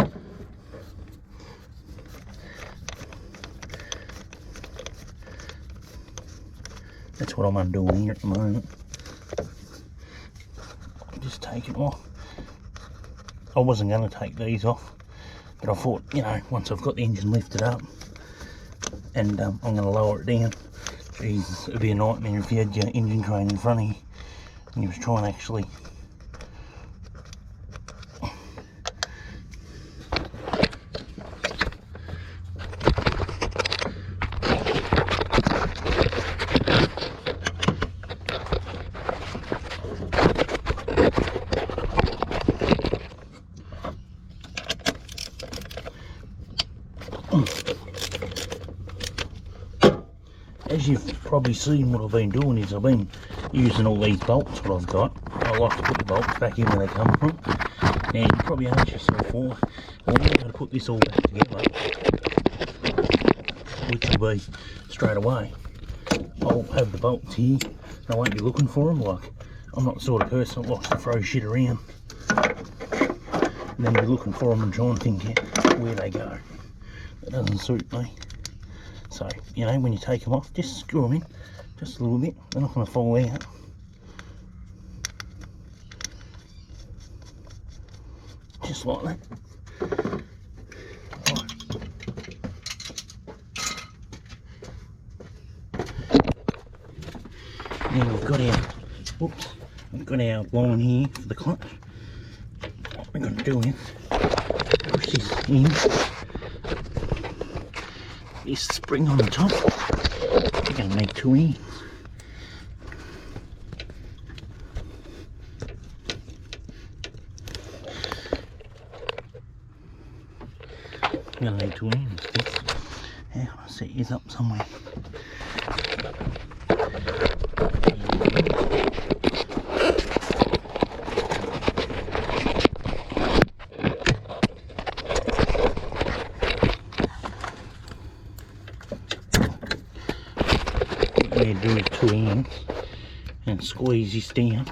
That's what I'm undoing here at the moment. Just take it off. I wasn't going to take these off, but I thought, you know, once I've got the engine lifted up and I'm going to lower it down, Jesus, it'd be a nightmare if you had your engine train in front of you and you was trying to actually as you've probably seen, what I've been doing is I've been using all these bolts what I've got. I like to put the bolts back in where they come from. And you probably ask yourself, well, I'm going to put this all back together, which will be straight away. I'll have the bolts here, and I won't be looking for them. Like, I'm not the sort of person that likes to throw shit around and then be looking for them and try and think where they go. That doesn't suit me. So, you know, when you take them off, just screw them in just a little bit. They're not going to fall out. Just like that. Right. Now we've got our line here for the clutch. What we're going to do is push this in. This spring on the top. We're going to need 2 ends. I'm going to need 2 ends. How can I set this up somewhere? What we do is 2 ends and squeeze this down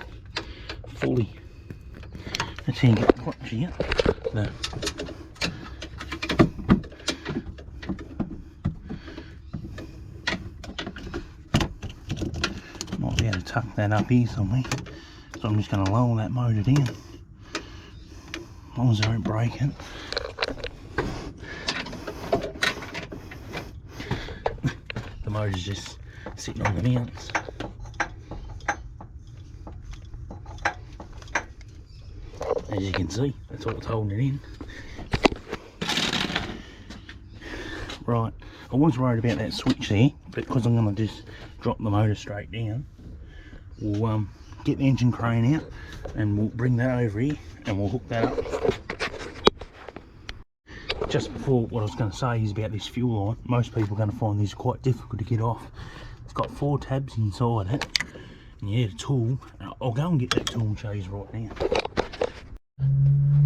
fully. That's how you get the clutch out. No. Might be able to tuck that up here somewhere. So I'm just going to lower that motor down. As long as I don't break it. The motor's just sitting on the mounts. As you can see, that's what's holding it in. Right, I was worried about that switch there, but because I'm going to just drop the motor straight down, we'll get the engine crane out and we'll bring that over here and we'll hook that up. Just before, what I was going to say is about this fuel line. Most people are going to find this quite difficult to get off. It's got 4 tabs inside it, and you need a tool. I'll go and get that tool and show you right now.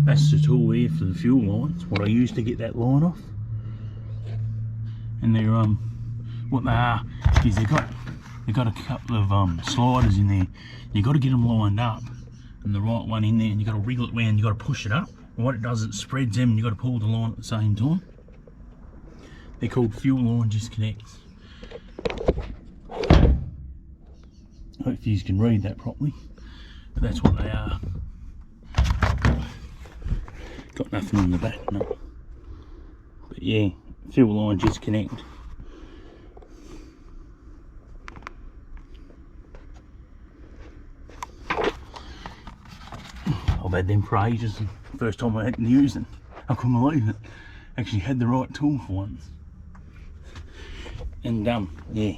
That's the tool here for the fuel lines, what I use to get that line off. And they're what they are is they've got a couple of sliders in there. You've got to get them lined up and the right one in there, and you've got to wriggle it around, you've got to push it up. And what it does, it spreads them and you've got to pull the line at the same time. They're called fuel line disconnects. Hope you can read that properly, but that's what they are. Got nothing on the back, no. But yeah, fuel line disconnect. I've had them for ages, and the first time I had to use it, I couldn't believe it. Actually had the right tool for once. And yeah.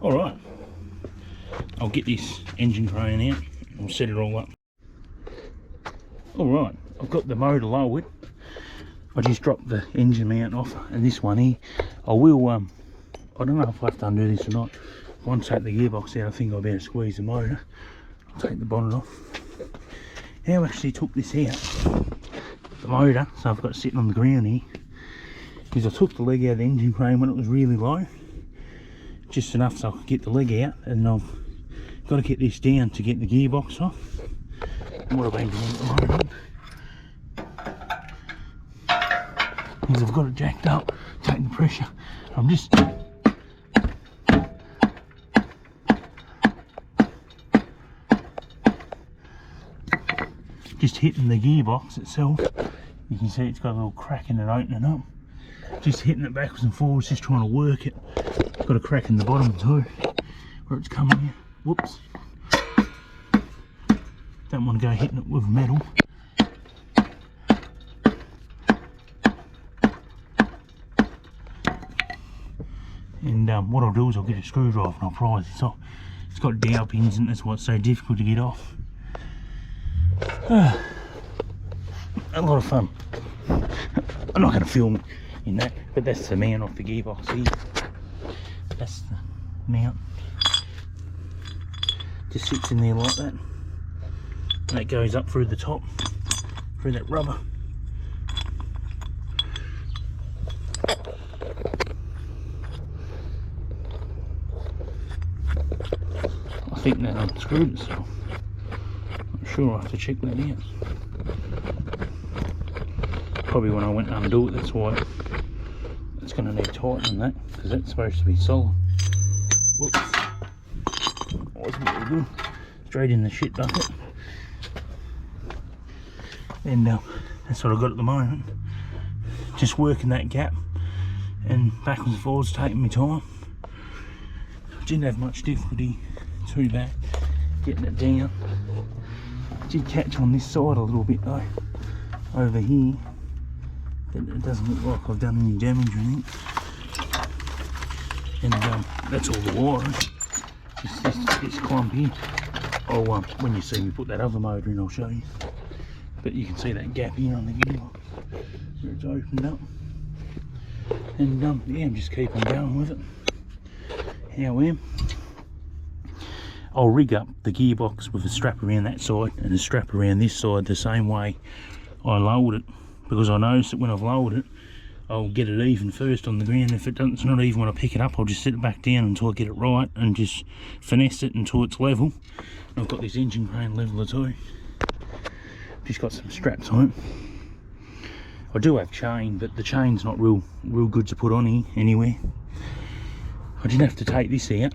Alright. I'll get this engine crane out and we'll set it all up. Alright, I've got the motor lowered. I just dropped the engine mount off, and this one here, I will, I don't know if I have to undo this or not. Once I take the gearbox out, I think I'll be able to squeeze the motor. I'll take the bonnet off. How I actually took this out, the motor, so I've got it sitting on the ground here, is I took the leg out of the engine crane when it was really low, just enough so I could get the leg out, and I've got to get this down to get the gearbox off. And what I've been doing at the moment is I've got it jacked up, taking the pressure. I'm just hitting the gearbox itself. You can see it's got a little crack in it opening up. Just hitting it backwards and forwards, just trying to work it. It's got a crack in the bottom too, where it's coming out. Whoops. Don't want to go hitting it with metal. And what I'll do is I'll get a screwdriver and I'll prise this off. It's got dowel pins and that's why it's so difficult to get off. A lot of fun. I'm not going to film in that, but that's the man off the gearbox here. That's mount. Just sits in there like that. And that goes up through the top, through that rubber. I think that unscrewed itself. I'm sure I have to check that out. Probably when I went to undo it, that's why it's going to need tightening that, because that's supposed to be solid. Whoops. That wasn't very good. Straight in the shit bucket. And that's what I've got at the moment. Just working that gap and backwards and forwards, taking my time. I didn't have much difficulty through that, getting it down. I did catch on this side a little bit though, over here. But it doesn't look like I've done any damage or anything. And that's all the wiring. This clump here. Oh, when you see me put that other motor in, I'll show you. But you can see that gap here on the gearbox where it's opened up. And yeah, I'm just keeping going with it. How I am. I'll rig up the gearbox with a strap around that side and a strap around this side the same way I lowered it, because I noticed that when I've lowered it, I'll get it even first on the ground. If it doesn't, it's not even when I pick it up, I'll just sit it back down until I get it right and just finesse it until it's level. And I've got this engine crane leveler too. Just got some straps on it. I do have chain, but the chain's not real good to put on here anywhere. I didn't have to take this out,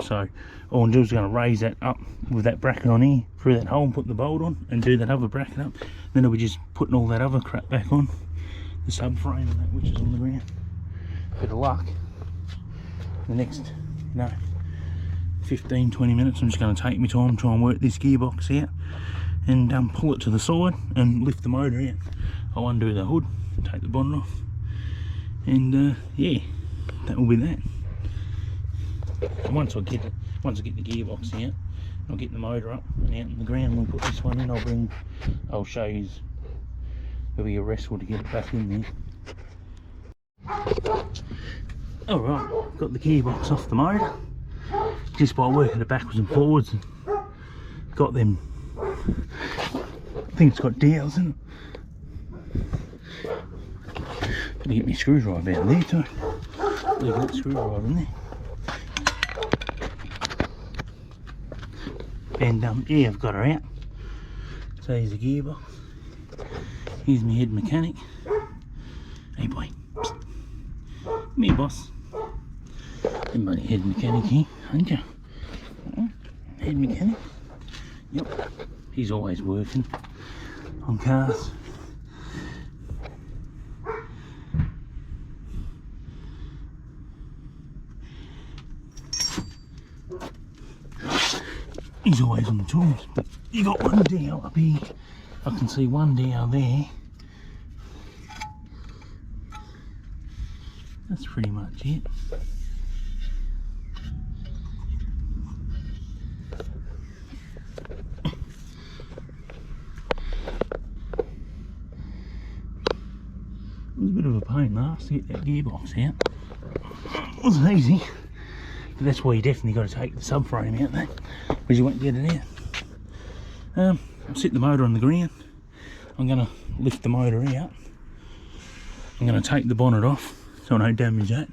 so all I'm doing is going to raise that up with that bracket on here through that hole and put the bolt on and do that other bracket up. Then I'll be just putting all that other crap back on, the subframe and that which is on the ground. Bit of luck. The next, 15-20 minutes, I'm just going to take my time, try and work this gearbox out and pull it to the side and lift the motor out. I'll undo the hood, take the bonnet off, and yeah, that will be that. And once I get the gearbox out, I'll get the motor up and out on the ground. We'll put this one in. I'll show you. It'll be a wrestle to get it back in there. Alright, got the gearbox off the motor just by working it backwards and forwards. And got them, I think it's got dowels in it. Gotta get my screwdriver out there too. Leave that screwdriver in there. And yeah, I've got her out. So here's the gearbox. Here's my head mechanic. Hey boy, come here boss. You're my head mechanic here, aren't you? Head mechanic. Yep, he's always working on cars. He's always on the tools, but you got one dowel up here. I can see one dowel there. That's pretty much it. It was a bit of a pain last to get that gearbox out. It wasn't easy, but that's why you definitely got to take the subframe out there, because you won't get it out. I'll sit the motor on the ground. I'm going to lift the motor out. I'm going to take the bonnet off so I don't damage that.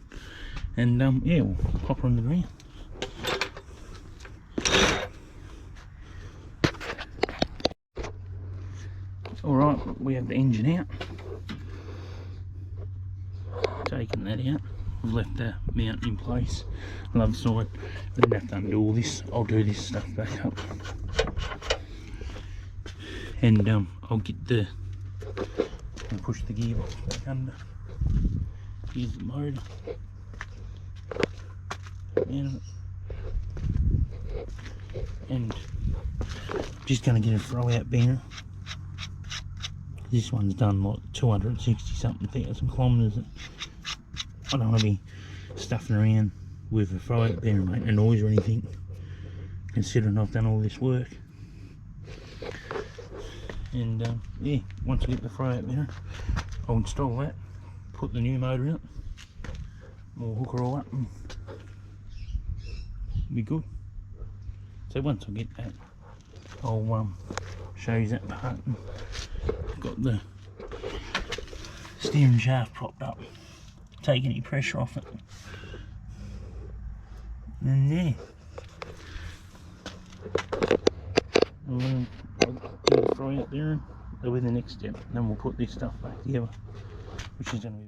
And yeah, we'll pop her on the ground. Alright, we have the engine out. Taking that out. We've left the mount in place on the other side. I didn't have to undo all this. I'll do this stuff back up. And I'll get the, I'll push the gearbox back under. Here's the motor. And I'm just going to get a throw out banner. This one's done like 260 something thousand kilometres. I don't want to be stuffing around with a throw out banner, mate, no noise or anything, considering I've done all this work. And yeah, once I get the throw out banner, I'll install that, put the new motor in it, we'll hook her all up and be good. So once I get that, I'll show you that part. And got the steering shaft propped up, take any pressure off it, and yeah. And then I'll get the fry out there, and that'll be the next step. Then we'll put this stuff back together, which is going to be